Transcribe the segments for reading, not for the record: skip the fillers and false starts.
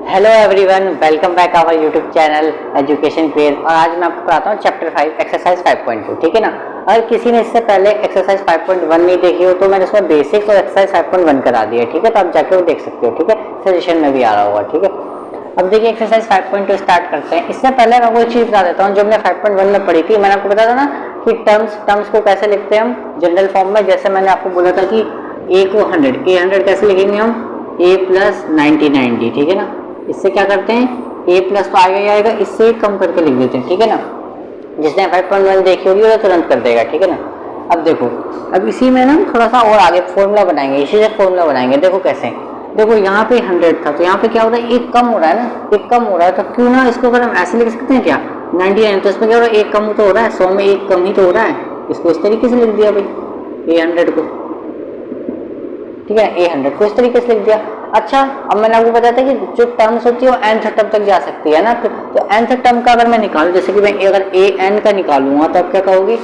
Hello everyone, welcome back our YouTube channel education craze. और आज मैं आपको पढ़ाता हूँ चैप्टर 5 एक्सरसाइज 5.2। ठीक है ना। अगर किसी ने इससे पहले एक्सरसाइज 5.1 नहीं देखी हो तो मैंने उसमें बेसिक्स और एक्सरसाइज 5.1 करा दिया है। ठीक है, तो आप जाके वो देख सकते हो। ठीक है, सजेशन में भी आ रहा होगा। ठीक है, अब देखिए एक्सरसाइज 5.2 स्टार्ट करते हैं। इससे पहले मैं कोई चीज़ बता देता हूँ जो हमने 5.1 में पढ़ी थी। मैंने आपको बताया था ना कि टर्म्स को कैसे लिखते हैं हम जनरल फॉर्म में। जैसे मैंने आपको बोला था कि ए को 100 कैसे लिखेंगे हम, ए प्लस 90। ठीक है ना, इससे क्या करते हैं, ए प्लस तो आएगा ही आएगा, इससे कम करके लिख देते हैं। ठीक है ना, जिसने 5.1 देखी होगी वो तुरंत कर देगा। ठीक है ना, अब देखो, अब इसी में ना थोड़ा सा और आगे फॉर्मूला बनाएंगे, इसी से फॉर्मूला बनाएंगे। देखो कैसे, देखो यहाँ पे 100 था तो यहाँ पे क्या हो रहा है, एक कम हो रहा है ना, एक कम हो रहा है। तो क्यों ना इसको अगर हम ऐसे लिख सकते हैं क्या, 99, तो इसमें क्या हो रहा है, एक कम तो हो रहा है, 100 में एक कम ही तो हो रहा है। इसको इस तरीके से लिख दिया भाई, A100 को। ठीक है, A100 को इस तरीके से लिख दिया। अच्छा, अब मैंने आपको बताया था कि जो टर्म्स होती है वो nth टर्म तक जा सकती है ना। तो nth टर्म का अगर मैं निकालूं, जैसे कि मैं अगर an का निकालूंगा तो आप क्या कहोगे,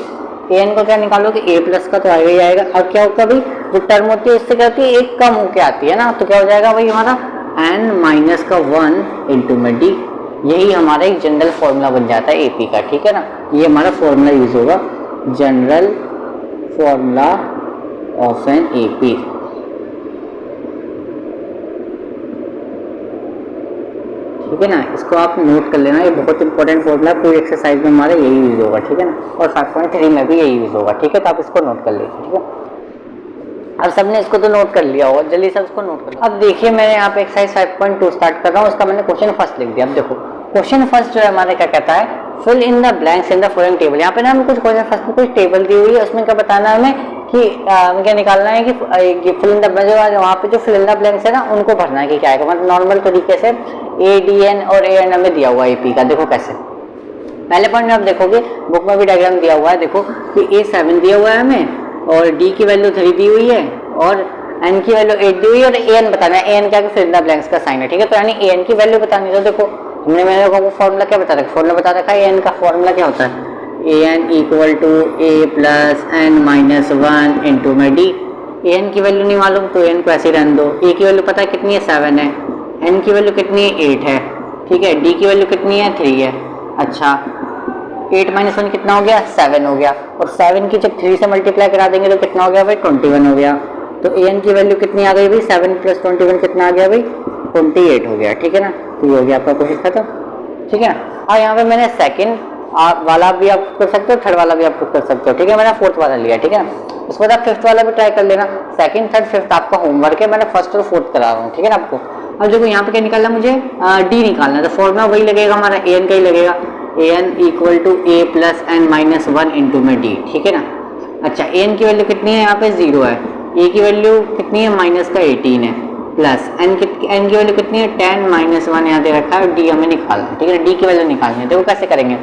an को क्या निकालोगे, a प्लस का तो आएगा ही आएगा। और क्या होगा भाई, जो टर्म होती है उससे क्या होती है, एक कम होके आती है ना। तो क्या हो जाएगा भाई हमारा n माइनस का 1 इंटू में d। यही हमारा एक जनरल फॉर्मूला बन जाता है AP का। ठीक है ना, ये हमारा फॉर्मूला यूज होगा, general formula of an AP। ठीक है ना, इसको आप नोट कर लेना, ये बहुत इंपॉर्टेंट फॉर्मूला है, पूरी एक्सरसाइज में हमारा यही यूज होगा। ठीक है ना, और 5.3 में भी यही यूज होगा। ठीक है, तो आप इसको नोट कर लीजिए। ठीक है, अब सबने इसको तो नोट कर लिया होगा, जल्दी से इसको नोट कर लिया। अब देखिए मैंने यहाँ पे एक्सरसाइज 5.2 स्टार्ट कर रहा हूँ, उसका मैंने क्वेश्चन फर्स्ट लिख दिया। अब देखो क्वेश्चन फर्स्ट जो है हमारे क्या कहता है, fill in the blanks in the following table. यहाँ पे ना हमें कुछ क्वेश्चन फर्स्ट में कुछ टेबल दी हुई है, उसमें क्या बताना है हमें कि क्या निकालना है कि फिल इन द ब्लैंक्स, वहाँ पे जो फिल इन द ब्लैंक्स है ना उनको भरना है कि क्या आएगा। मतलब नॉर्मल तरीके से ADN और AN हमें दिया हुआ है AP का। देखो कैसे, पहले पॉइंट में आप देखोगे बुक में भी डायग्राम दिया हुआ है। देखो कि A7 दिया हुआ है हमें, और D की वैल्यू 3 दी हुई है, और N की वैल्यू 8 दी हुई है, और AN बताना है। AN क्या, फिल इन द ब्लैंक्स का साइन है। ठीक है, तो यानी AN की वैल्यू बतानी है। तो देखो हमने मेरे को फॉर्मूला क्या बता रखा, फॉर्मूला बता रखा है AN का फॉर्मूला क्या होता है, AN equal to A plus N minus 1 into में D। AN की वैल्यू नहीं मालूम तो AN को ऐसे रहने दो। A की वैल्यू पता है कितनी है, 7 है। N की वैल्यू कितनी है, 8 है। ठीक है, D की वैल्यू कितनी है, 3 है। अच्छा, 8 माइनस 1 कितना हो गया, 7 हो गया। और 7 की जब 3 से मल्टीप्लाई करा देंगे तो कितना हो गया भाई, 21 हो गया। तो AN की वैल्यू कितनी आ गई भाई, 7 प्लस 21 कितना आ गया भाई, 28 हो गया। ठीक है ना, तो ये हो गया आपका क्वेश्चन खत्म। ठीक है, और यहाँ पे मैंने सेकंड वाला भी आप कर सकते हो, थर्ड वाला भी आप कर सकते हो। ठीक है, मैंने फोर्थ वाला लिया। ठीक है ना, उसके बाद आप फिफ्थ वाला भी ट्राई कर लेना। सेकंड थर्ड फिफ्थ आपका होमवर्क है, मैंने फर्स्ट और फोर्थ करा रहा हूँ। ठीक है ना आपको। अब देखो यहाँ पे क्या निकालना, मुझे D निकालना है, तो फॉर्मूला वही लगेगा हमारा, AN का ही लगेगा, AN equal to A plus N minus 1 into में D। ठीक है ना। अच्छा, AN की वैल्यू कितनी है, यहाँ पे 0 है। A की वैल्यू कितनी है, माइनस का 18 है, प्लस N की वैल्यू कितनी है, 10 माइनस 1 यहाँ दे रखा है, और D हमें निकालना है। ठीक है, D की वैल्यू निकालनी है। देखो कैसे करेंगे,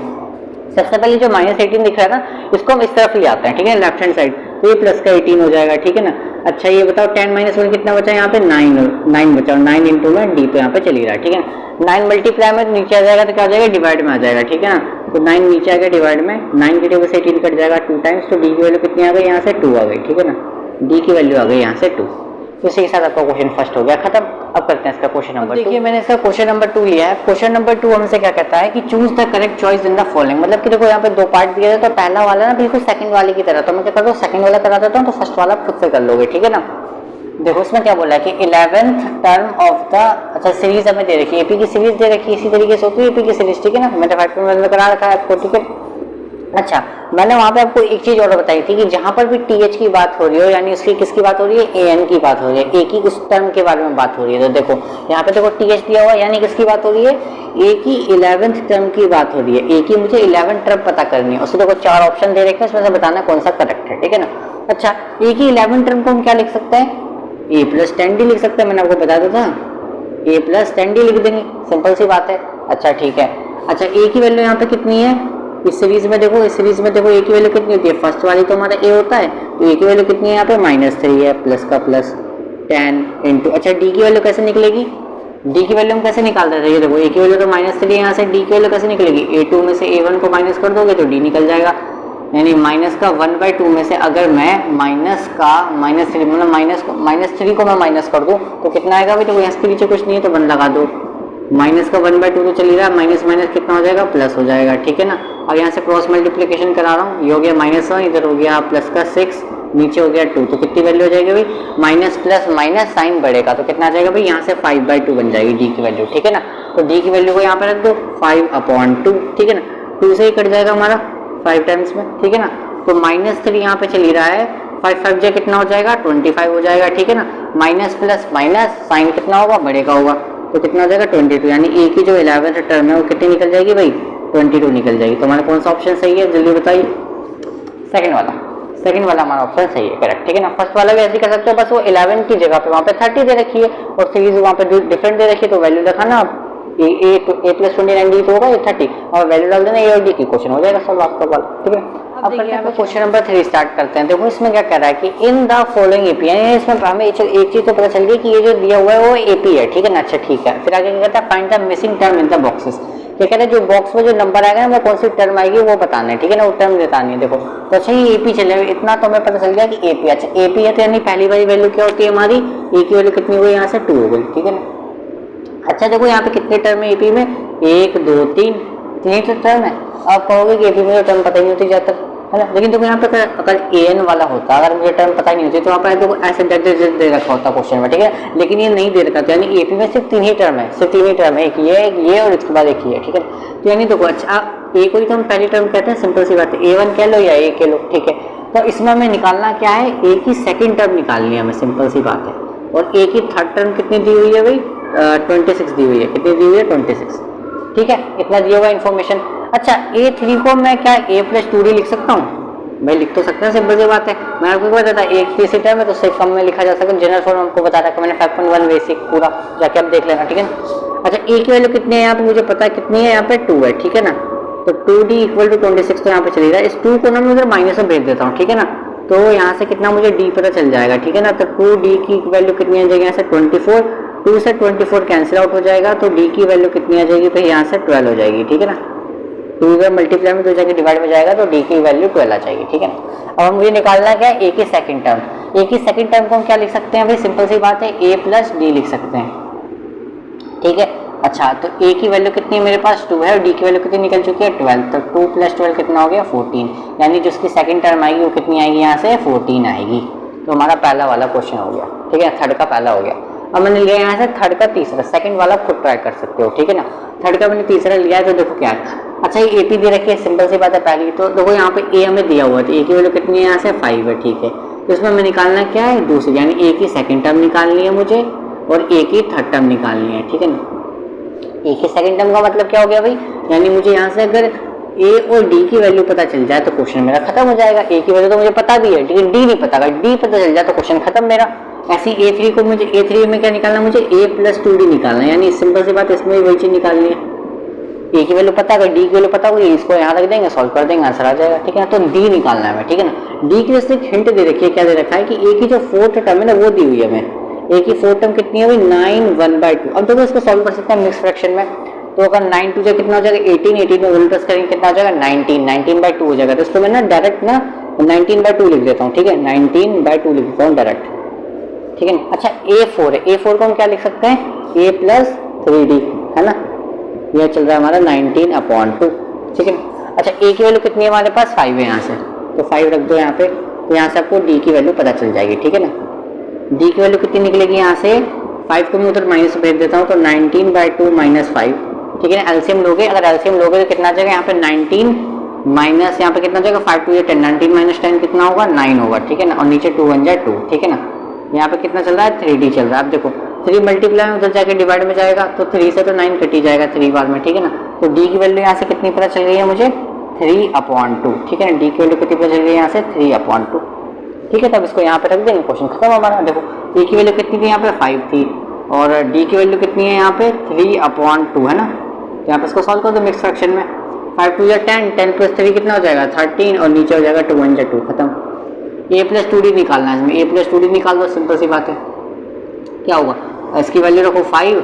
सबसे पहले जो माइनस 18 दिख रहा है ना, इसको हम इस तरफ ले आते हैं। ठीक है, लेफ्ट हैंड साइड, तो ये प्लस का 18 हो जाएगा। ठीक है ना। अच्छा ये बताओ 10 माइनस 1 कितना बचा, यहाँ पे 9 बचा, और 9 इंटू में D तो यहाँ पे चली रहा है। ठीक है, 9 मल्टीप्लाई में तो नीचे आ जाएगा, तो क्या आ जाएगा, डिवाइड में आ जाएगा। ठीक है ना, तो 9 नीचे आ गया डिवाइड में, 9 की टेबल से 18 कट जाएगा 2 टाइम्स, तो D की वैल्यू कितनी आ गई, यहाँ से 2 आ गई। ठीक है ना, D की वैल्यू आ गई यहाँ से 2। तो इसी के साथ आपका क्वेश्चन फर्स्ट हो गया खत्म। अब करते हैं इसका क्वेश्चन नंबर 2। देखिए मैंने इसका क्वेश्चन नंबर 2 लिया है। क्वेश्चन नंबर 2 हमसे क्या कहता है कि choose the correct choice in the following. मतलब कि देखो यहाँ पे दो पार्ट दिए थे, तो पहला वाला ना बिल्कुल सेकंड वाले की तरह, तो मैं क्या करता हूँ, सेकंड वाला करा देता हूँ, तो फर्स्ट वाला खुद से कर लोगे। ठीक है ना। देखो इसमें क्या बोला है कि 11th टर्म ऑफ द, अच्छा सीरीज हमें दे रखी है, AP की सीरीज दे रखी है, इसी तरीके से होती है AP की सीरीज। ठीक है ना, मैंने 5.1 में करा रखा है आपको। ठीक है, अच्छा मैंने वहां पे आपको एक चीज और बताई थी कि जहां पर भी TH की बात हो रही हो, यानी उसकी किसकी बात हो रही है, AN की बात हो रही है, A की उस टर्म के बारे में बात हो रही है। तो देखो यहाँ पे देखो TH दिया हुआ है, यानी किसकी बात हो रही है, A की 11th टर्म की बात हो रही है। A की मुझे 11th टर्म पता करनी है, उससे देखो 4 ऑप्शन दे रखे हैं, उसमें से बताना कौन सा करेक्ट है। ठीक है ना। अच्छा A की 11th टर्म को हम क्या लिख सकते हैं, A प्लस 10D लिख सकते हैं, मैंने आपको बता दिया था, A प्लस 10D लिख देंगे, सिंपल सी बात है। अच्छा ठीक है, अच्छा A की वैल्यू यहाँ पे कितनी है, इस सीरीज में देखो, इस सीरीज में देखो A की वैल्यू कितनी होती है, फर्स्ट वाली तो हमारा A होता है, तो A की वैल्यू कितनी है यहाँ पे, -3 है, प्लस का प्लस 10 इंटू, अच्छा D की वैल्यू कैसे निकलेगी, D की वैल्यू हम कैसे निकालते थे, ये देखो A की वैल्यू तो -3 है, यहाँ से D की वैल्यू कैसे निकलेगी, A2 में से A1 को माइनस कर दोगे तो D निकल जाएगा। यानी माइनस का 1/2 में से अगर मैं माइनस -3 मतलब -3 को मैं माइनस कर दूं तो कितना आएगा भाई, तो यहाँ के नीचे कुछ नहीं है तो 1 लगा दो, माइनस का 1/2 तो चल ही रहा है, माइनस माइनस कितना हो जाएगा, प्लस हो जाएगा, ठीक है ना। अब यहाँ से क्रॉस मल्टीप्लीकेशन करा रहा हूँ, ये हो गया -1, इधर हो गया प्लस का 6, नीचे हो गया 2, तो कितनी वैल्यू हो जाएगी भाई, माइनस प्लस माइनस साइन बढ़ेगा तो कितना आ जाएगा भाई, यहाँ से 5/2 बन जाएगी डी की वैल्यू, ठीक है ना। तो डी की वैल्यू को यहाँ पे रख दो 5/2, ठीक है ना, 2 से ही कट जाएगा हमारा 5 टाइम्स में, ठीक है ना। तो -3 यहाँ पे चल ही रहा है, 5 5 जा कितना हो जाएगा, 25 हो जाएगा, ठीक है ना। माइनस प्लस माइनस साइन कितना होगा, बढ़ेगा होगा, तो कितना हो जाएगा 22, यानी ए की जो 11th टर्म है वो कितनी निकल जाएगी भाई, 22 निकल जाएगी। तो हमारा कौन सा ऑप्शन सही है, जल्दी बताइए। सेकंड वाला हमारा ऑप्शन सही है, करेक्ट, ठीक है ना। फर्स्ट वाला भी ऐसे कर सकते हो, बस वो 11 की जगह पे वहाँ पे 30 दे रखी है और सीरीज वहाँ पे डिफरेंट दे रखी है, तो वैल्यू रखा ना आप ए प्लस 29 तो होगा ये 30 और वैल्यू डाल देना ए और डी की, क्वेश्चन हो जाएगा सब आपका वाला, ठीक है। अब देखिए क्वेश्चन नंबर 3 स्टार्ट करते हैं। देखो इसमें क्या कह रहा है कि इन द फॉलोइंग एपी, यानी इसमें हमें एक चीज तो पता चल गई कि ये जो दिया हुआ है वो एपी है, ठीक है ना। अच्छा ठीक है, फिर आगे क्या कहता है, find the missing term in the boxes. क्या कहते हैं, जो बॉक्स में जो नंबर आएगा ना वो कौन सी टर्म आएगी वो बताना है, ठीक है ना, वो टर्म बतानी है। देखो तो अच्छा ये एपी चले, इतना तो हमें पता चल गया कि एपी, अच्छा एपी है तो यानी पहली वाली वैल्यू क्या होती है हमारी, ए की वैल्यू कितनी हुई, यहाँ से 2 हो गई, ठीक है ना। अच्छा देखो यहाँ पे कितने टर्म है एपी में, 1 2 3 तो टर्म है। आप कहोगे कि एपी में तो टर्म पता ही नहीं होती ज़्यादातर, है ना। लेकिन देखो यहाँ पे अगर एन वाला होता, अगर मुझे टर्म पता ही नहीं होती तो वहाँ पर देखो ऐसे दे रखा होता क्वेश्चन में, ठीक है। लेकिन ये नहीं दे रखा था, यानी एपी में सिर्फ 3 ही टर्म है, सिर्फ 3 ही टर्म है, एक ये और इसके बाद एक ये, ठीक है। तो यानी देखो अच्छा ए को ही तो हम पहली टर्म कहते हैं, सिंपल सी बात है, A1 कह लो या ए कह लो, ठीक है। तो इसमें हमें निकालना क्या है, ए की सेकेंड टर्म निकालनी है हमें, सिंपल सी बात है। और ए की थर्ड टर्म कितनी दी हुई है भाई, 26 दी हुई है, कितनी दी हुई है 26, ठीक है, इतना दिया हुआ इन्फॉर्मेशन। अच्छा A3 को मैं क्या A प्लस 2D लिख सकता हूँ, भाई लिख तो सकते हैं, सिंपल सी बात है। मैं आपको क्या बताता एक तीसरी टर्म है तो उससे कम में लिखा जा सकता है, जनरल फॉर्म हमको बता रखा मैंने 5.1 बेसिक पूरा, जाके आप देख लेना, ठीक है। अच्छा ए की वैल्यू कितनी है यहाँ पे मुझे पता है कितनी है, यहाँ पे 2 है, ठीक है ना। तो 2D = 26 तो यहाँ पे चलेगा, इस 2 को ना मैं उधर माइनस में भेज देता हूँ, ठीक है ना। तो यहाँ से कितना मुझे D पता चल जाएगा, ठीक है ना। तो 2D की वैल्यू कितनी आ जाएगी, यहाँ से 24, 2 से 24 कैंसिल आउट हो जाएगा, तो D की वैल्यू कितनी आ जाएगी, तो यहाँ से 12 हो जाएगी, ठीक है ना। 2 का मल्टीप्लाई में 2 जाके डिवाइड में जाएगा तो D की वैल्यू 12 आ जाएगी, ठीक है ना। अब मुझे निकालना क्या है, ए की सेकंड टर्म। ए की सेकंड टर्म को हम क्या लिख सकते हैं भाई, सिंपल सी बात है, A प्लस D लिख सकते हैं, ठीक है। अच्छा तो ए की वैल्यू कितनी है मेरे पास 2 है और डी की वैल्यू कितनी निकल चुकी है 12, तो 2 + 12 कितना हो गया 14, यानी जो उसकी सेकंड टर्म आएगी वो कितनी आएगी, यहाँ से 14 आएगी। तो हमारा पहला वाला क्वेश्चन हो गया, ठीक है, थर्ड का पहला हो गया। अब मैंने लिया यहाँ से थर्ड का तीसरा, सेकंड वाला खुद ट्राई कर सकते हो, ठीक है ना। थर्ड का मैंने तीसरा लिया है तो देखो क्या है। अच्छा ये एपी दे रखी है, सिंपल सी बात है पहली, तो देखो यहाँ पे ए हमें दिया हुआ है, तो ए की वैल्यू कितनी है यहाँ से 5 है, ठीक है। तो इसमें हमें निकालना क्या है, दूसरी, यानी ए की सेकंड टर्म निकालनी है मुझे और ए की थर्ड टर्म निकालनी है, ठीक है ना। ए की सेकंड टर्म का मतलब क्या हो गया भाई, यानी मुझे यहाँ से अगर ए और डी की वैल्यू पता चल जाए तो क्वेश्चन मेरा खत्म हो जाएगा। ए की वैल्यू तो मुझे पता भी है लेकिन डी नहीं पता, अगर डी पता चल जाए तो क्वेश्चन खत्म मेरा। ऐसी A3 को मुझे A3 में क्या निकालना, मुझे A + 2D निकालना है, यानी सिंपल सी बात इसमें भी वही चीज निकालनी है। ए की वैल्यू पता, अगर डी की वैल्यू पता होगी इसको यहाँ रख देंगे, सॉल्व कर देंगे, आंसर आ जाएगा, ठीक है। तो डी निकालना है, ठीक है ना। डी की जैसे हिंट दे रखी है, क्या दे रखा है कि ए की जो फोर्थ टर्म है ना वो दी हुई है हमें। ए की फोर्थ टर्म कितनी है भाई 9 1/2। अब देखो इसको सॉल्व कर सकते हैं मिक्स फ्रैक्शन में, तो अगर 9 2 जा कितना हो जाएगा 18, 18 में 1 प्लस करेंगे कितना हो जाएगा 19, 19/2 हो जाएगा। तो इसको मैं ना डायरेक्ट ना 19/2 लिख देता हूँ, ठीक है, 19/2 लिख देता हूँ डायरेक्ट, ठीक है। अच्छा A4 है, A4 को हम क्या लिख सकते हैं, A + 3D, है ना, यह चल रहा है हमारा 19/2, ठीक है। अच्छा A की वैल्यू कितनी है हमारे पास 5 है यहाँ से, तो 5 रख दो यहाँ पे, तो यहाँ से आपको D की वैल्यू पता चल जाएगी, ठीक है ना। D की वैल्यू कितनी निकलेगी यहाँ से, 5 को मैं उधर माइनस भेज देता हूँ, तो 19/2 - 5, ठीक है ना। एलसीएम लोगे, अगर एलसीएम लोगे तो कितना आ जाएगा यहाँ पे 19 माइनस यहाँ पे कितना हो जाएगा 5 2 10, 19 - 10 कितना होगा 9 होगा, ठीक है ना। और नीचे 2 1 2, ठीक है ना। यहाँ पे कितना चल रहा है 3D चल रहा है। अब देखो 3 मल्टीप्लाई में उधर जाके डिवाइड में जाएगा तो 3 से तो 9 कट ही जाएगा 3 बार में, ठीक है ना। तो D की वैल्यू यहाँ से कितनी पता चल गई है मुझे 3/2, ठीक है ना। D की वैल्यू कितनी पता चल गई है यहाँ से 3/2, ठीक है। तब इसको यहाँ पे रख देंगे, क्वेश्चन खत्म हमारा। देखो A की वैल्यू कितनी थी यहाँ पे 5 थी और D की वैल्यू कितनी है यहाँ पे 3/2, है ना। तो यहाँ पे इसको सॉल्व कर दो मिक्स फ्रैक्शन में, 5 2 10, 10 + 3 कितना हो जाएगा 13 और नीचे हो जाएगा 2 1 2, खत्म। A + 2D निकालना है इसमें, A + 2D निकाल दो, सिंपल सी बात है। क्या होगा, इसकी वैल्यू रखो 5,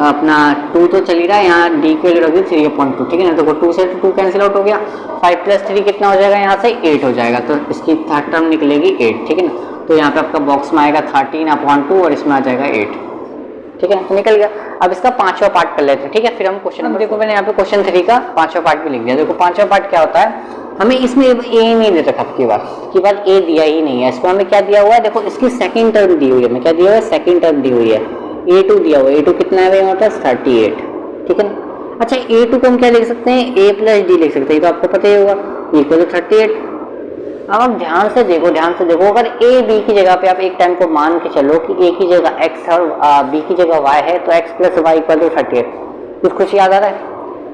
अपना 2 तो चल ही रहा है, यहाँ D की वैल्यू रख दी 3/2, ठीक है ना। देखो 2 से 2 कैंसिल आउट हो गया, 5 + 3 कितना हो जाएगा यहाँ से 8 हो जाएगा, तो इसकी थर्ड टर्म निकलेगी 8, ठीक है ना। तो यहाँ पे आपका बॉक्स में आएगा 13/2 और इसमें आ जाएगा 8, ठीक है, तो निकल गया। अब इसका पांचवा पार्ट कर लेते हैं, ठीक है, फिर हम क्वेश्चन नंबर देखो, मैंने यहाँ पे क्वेश्चन 3 का पांचवा पार्ट भी लिख दिया। देखो पांचवा पार्ट क्या होता है, हमें इसमें ए नहीं दे रखा की बात ए दिया ही नहीं है, इसको हमें क्या दिया हुआ है, देखो इसकी सेकंड टर्म दी हुई है, क्या दिया हुआ है, सेकंड टर्म दी हुई है, a2 दिया हुआ है, a2 कितना है यहाँ पर 38, ठीक है ना। अच्छा a2 को हम क्या लिख सकते हैं, a प्लस डी लिख सकते हैं, तो आपको पता ही होगा, इक्वल टू 38। अब आप ध्यान से देखो अगर a b की जगह पे आप एक टाइम को मान के चलो कि a की जगह x और b की जगह y है, तो x plus y equal to 38। कुछ याद आ रहा है,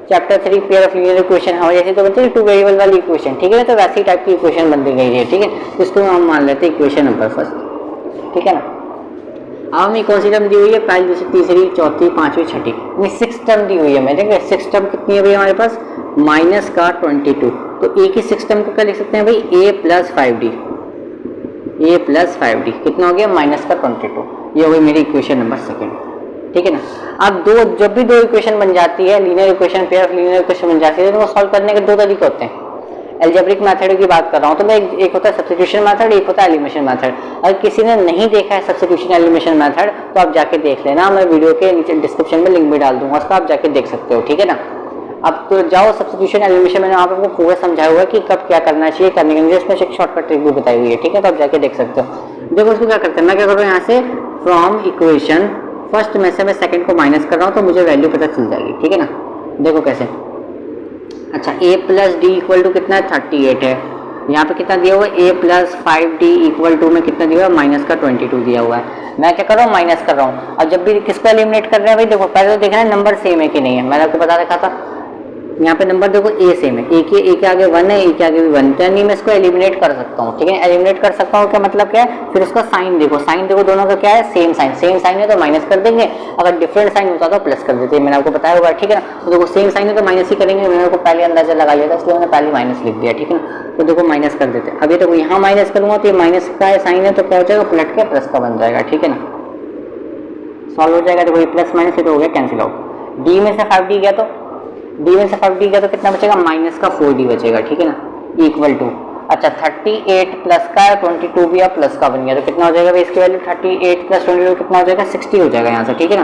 chapter 3 pair of linear equation हमारे जैसे तो बनती है टू वेरिएबल वाली इक्वेशन, ठीक है, तो वैसी टाइप की इक्वेशन बन गई है, ठीक है, तो इसको हम मान लेते हैं इक्वेशन नंबर फर्स्ट, ठीक है ना। अब हमें कौन सी टर्म दी हुई है, पहली, दूसरी, तीसरी, चौथी, पांचवी, छठी, हमें 6 टर्म दी हुई है, मैं देखिए 6 टर्म कितनी है भाई हमारे पास, माइनस का 22, तो ए की 6 टर्म को क्या लिख सकते हैं भाई, a प्लस 5d, कितना हो गया, माइनस का 22, ये हो गई मेरी इक्वेशन नंबर सेकंड, ठीक है ना। अब जब भी दो इक्वेशन बन जाती है, linear equation, pair of linear equation बन जाती है, तो वो सॉल्व करने के दो तरीके होते हैं। एल्जेब्रिक मेथड की बात कर रहा हूँ तो मैं एक होता है सब्स्टिट्यूशन मेथड, एक होता है एलिमिनेशन मेथड। अगर किसी ने नहीं देखा है सब्स्टिट्यूशन एलिमिनेशन मेथड तो आप जाके देख लेना, मैं वीडियो के नीचे डिस्क्रिप्शन में लिंक भी डाल दूंगा, उसका आप जाके देख सकते हो, ठीक है ना। अब तो जाओ सब्स्टिट्यूशन एलिमिनेशन, मैंने आपको पूरा समझाया हुआ है कि कब क्या करना चाहिए, करने के लिए इसमें एक शॉर्टकट ट्रिक भी बताई हुई है, ठीक है, तो आप जाके देख सकते हो। देखो उसको क्या करते हैं, मैं क्या कर रहा हूँ यहाँ से फ्रॉम इक्वेशन फर्स्ट में से मैं सेकंड को माइनस कर रहा हूँ, तो मुझे वैल्यू पता चल जाएगी, ठीक है ना। देखो कैसे, अच्छा a plus d equal to कितना है, 38 है, यहाँ पे कितना दिया हुआ है, a plus 5d equal to में कितना दिया हुआ है, माइनस का 22 दिया हुआ है। मैं क्या कर रहा हूँ, माइनस कर रहा हूँ। अब जब भी किसको एलिमिनेट कर रहे हैं भाई, देखो पहले तो देखना है नंबर सेम है कि नहीं है, मैंने आपको बता रखा था, यहाँ पे नंबर देखो a सेम है, a के आगे 1 है, a के आगे भी 1, तो यानी मैं इसको एलिमिनेट कर सकता हूँ, ठीक है, एलिमिनेट कर सकता हूँ, क्या मतलब क्या है, फिर उसका साइन देखो दोनों का क्या है, सेम साइन है तो माइनस कर देंगे, अगर डिफरेंट साइन होता तो प्लस कर देते हैं, मैंने आपको बताया होगा, ठीक है ना। तो देखो सेम साइन है तो माइनस ही करेंगे, मैंने आपको पहले अंदाजा लगा लिया था, इसलिए मैंने पहले माइनस लिख दिया, ठीक है ना। तो देखो माइनस कर देते हैं, अभी देखो यहाँ माइनस करूंगा तो ये माइनस का साइन है तो क्या हो जाएगा, पलट के प्लस का बन जाएगा, ठीक है ना, सॉल्व हो जाएगा। देखो ये प्लस माइनस तो हो गया कैंसिल आउट, डी में से 5d गया तो कितना बचेगा, माइनस का 4d बचेगा, ठीक है ना, इक्वल टू, अच्छा 38 प्लस का 22 भी आप प्लस का बन गया, तो कितना हो जाएगा भाई इसकी वैल्यू, 38 प्लस 22 कितना हो जाएगा, 60 हो जाएगा यहाँ से, ठीक है ना।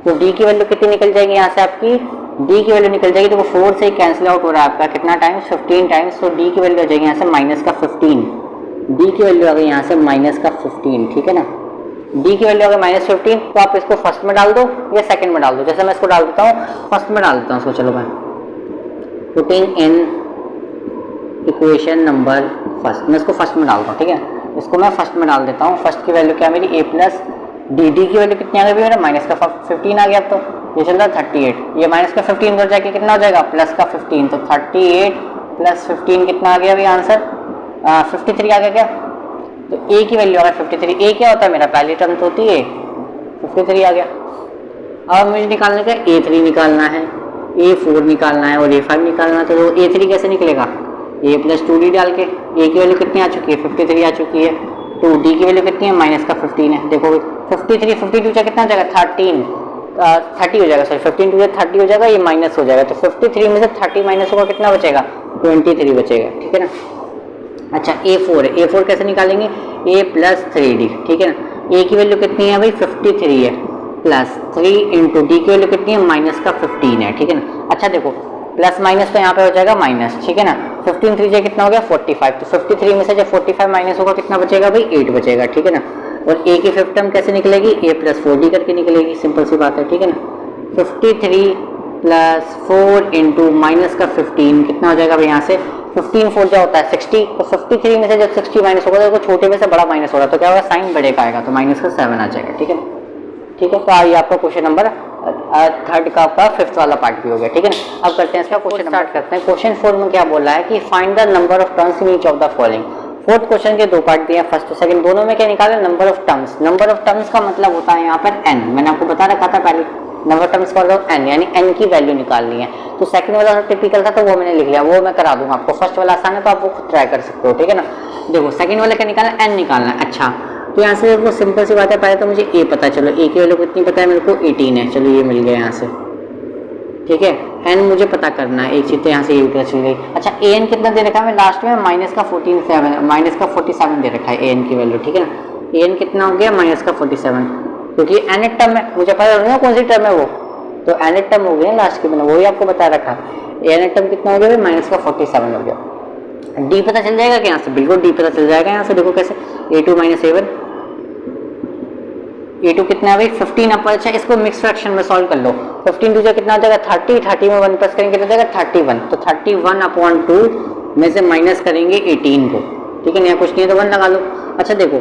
तो d की वैल्यू कितनी निकल जाएगी यहाँ से, आपकी d की वैल्यू निकल जाएगी, तो वो 4 से कैंसिल आउट हो रहा है आपका कितना टाइम्स, 15 टाइम्स, तो d की वैल्यू आ जाएगी यहाँ से माइनस का 15, d की वैल्यू आ गई यहाँ से माइनस का 15, ठीक है ना। d की वैल्यू अगर -15, तो आप इसको फर्स्ट में डाल दो या सेकंड में डाल दो, जैसे मैं इसको डाल देता हूँ फर्स्ट में डाल देता हूँ इसको, चलो मैं putting in equation number first, मैं इसको फर्स्ट में डालता हूँ, ठीक है, इसको मैं फर्स्ट में डाल देता हूँ। फर्स्ट की वैल्यू क्या मेरी, a प्लस डी की वैल्यू कितनी आ गई मेरा, माइनस का 15 आ गया, अब तो ये चल रहा है 38, ये माइनस का 15 कर जाके कितना हो जाएगा, प्लस का 15, तो 38 प्लस 15 कितना आ गया अभी आंसर, 53 आ गया क्या। तो a की वैल्यू आ गया 53, a क्या होता है मेरा, पहली टर्म तो होती है 53 आ गया। अब मुझे निकालने का a3 निकालना है, a4 निकालना है और a5 निकालना है, तो a3 कैसे निकलेगा, a प्लस 2d डाल के, a की वैल्यू कितनी आ चुकी है, 53 आ चुकी है, तो d की वैल्यू कितनी है, माइनस का 15 है, देखो 53 52 से कितना हो जाएगा, 30 हो जाएगा, सॉरी 15 टू 30 हो जाएगा, ये माइनस हो जाएगा, तो 53 में से 30 माइनस होगा कितना बचेगा, 23 बचेगा, ठीक है ना। अच्छा a4 है, a4 कैसे निकालेंगे, a प्लस 3d, ठीक है ना, a की वैल्यू कितनी है भाई 53 है, प्लस 3 इंटू डी की वैल्यू कितनी है, माइनस का 15 है, ठीक है ना। अच्छा देखो प्लस माइनस तो यहाँ पे हो जाएगा माइनस, ठीक है ना, 15 3 से कितना हो गया 45, तो 53 में से जब 45 माइनस होगा कितना बचेगा भाई 8 बचेगा, ठीक है ना। और a की फिफ्थ टर्म कैसे निकलेगी, a प्लस 4d करके निकलेगी, सिंपल सी बात है, ठीक है ना। 53 प्लस 4 इंटू माइनस का 15 कितना हो जाएगा भाई यहाँ से, 15 4 जो होता है 60, तो 53 में से जब 60 माइनस होगा तो छोटे में से बड़ा माइनस हो रहा है, तो क्या होगा साइन बड़े का आएगा, तो माइनस का 7 आ जाएगा, ठीक है ना। ठीक है, तो आइए आपका क्वेश्चन नंबर थर्ड का आपका फिफ्थ वाला पार्ट भी हो गया, ठीक है ना। अब करते हैं इसका क्वेश्चन स्टार्ट करते हैं। क्वेश्चन 4 में क्या बोला है कि find the number of terms in each of the following. Fourth question के दो पार्ट दिए हैं, फर्स्ट और सेकंड, दोनों में क्या निकाले, number of terms. Number of terms का मतलब होता है यहाँ पर n, मैंने आपको बता रखा था पहले, नंबर टर्म्स का मतलब n, यानी n की वैल्यू निकालनी है। तो सेकंड वाला टिपिकल था तो वो मैंने लिख लिया, वो मैं करा दूंगा आपको। फर्स्ट वाला आसान है तो आप वो खुद ट्राई कर सकते हो, ठीक है ना। देखो सेकंड वाला क्या निकालना है, n निकालना है। अच्छा तो यहाँ से वो सिंपल सी बात है, पहले तो मुझे a पता, चलो a की वैल्यू कितनी पता है मेरे को 18 है, चलो ये मिल गया यहाँ से, ठीक है। n मुझे पता करना है, एक चीज तो यहाँ से ये चल गई। अच्छा an कितना दे रखा है, मैं लास्ट में माइनस का 47 दे रखा है an की वैल्यू, ठीक है ना। an कितना हो गया माइनस का 47, क्योंकि एन टर्म है, मुझे पता नहीं कौन सी टर्म है वो, तो एन टर्म हो गया लास्ट के बिना, वही आपको बता रखा है। एन टर्म कितना हो गया, माइनस का 47 हो गया। डी पता चल जाएगा क्या यहाँ से, बिल्कुल डी पता चल जाएगा यहाँ से, देखो कैसे a2 माइनस a1, a2 कितना है भाई 15 अपन। अच्छा इसको मिक्स फ्रैक्शन में सॉल्व कर लो, 15 दूसरा कितना हो जाएगा 30, 30 में 1 प्लस करेंगे कितना हो जाएगा 31, तो 31/2 में से माइनस करेंगे 18 को, ठीक है, यहाँ कुछ नहीं है तो 1 लगा लो। अच्छा देखो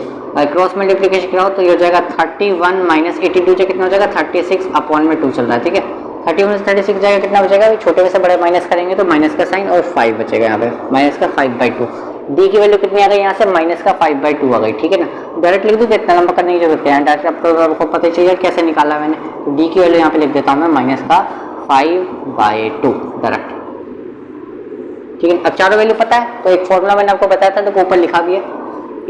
क्रॉस मल्टीप्लिकेशन कराओ तो ये हो जाएगा 31 माइनस 18 दूसरा कितना हो जाएगा 36/2 चल रहा है, ठीक है, 31 से 36 जाएगा कितना बचेगा, छोटे में से बड़े माइनस करेंगे तो माइनस का साइन और 5 बचेगा यहाँ पे, माइनस का 5/2। डी की वैल्यू कितनी आ गई यहाँ से, माइनस का 5/2 आ गई, ठीक है ना, डायरेक्ट लिख दूँ, इतना लंबा करने की जरूरत है, डायरेक्ट आपको पता चाहिए कैसे निकाला मैंने, तो डी की वैल्यू यहाँ पे लिख देता हूँ मैं माइनस का 5/2 डायरेक्ट, ठीक है। अब चारों वैल्यू पता है तो एक फॉर्मूला मैंने आपको बताया था तो ऊपर लिखा भी है,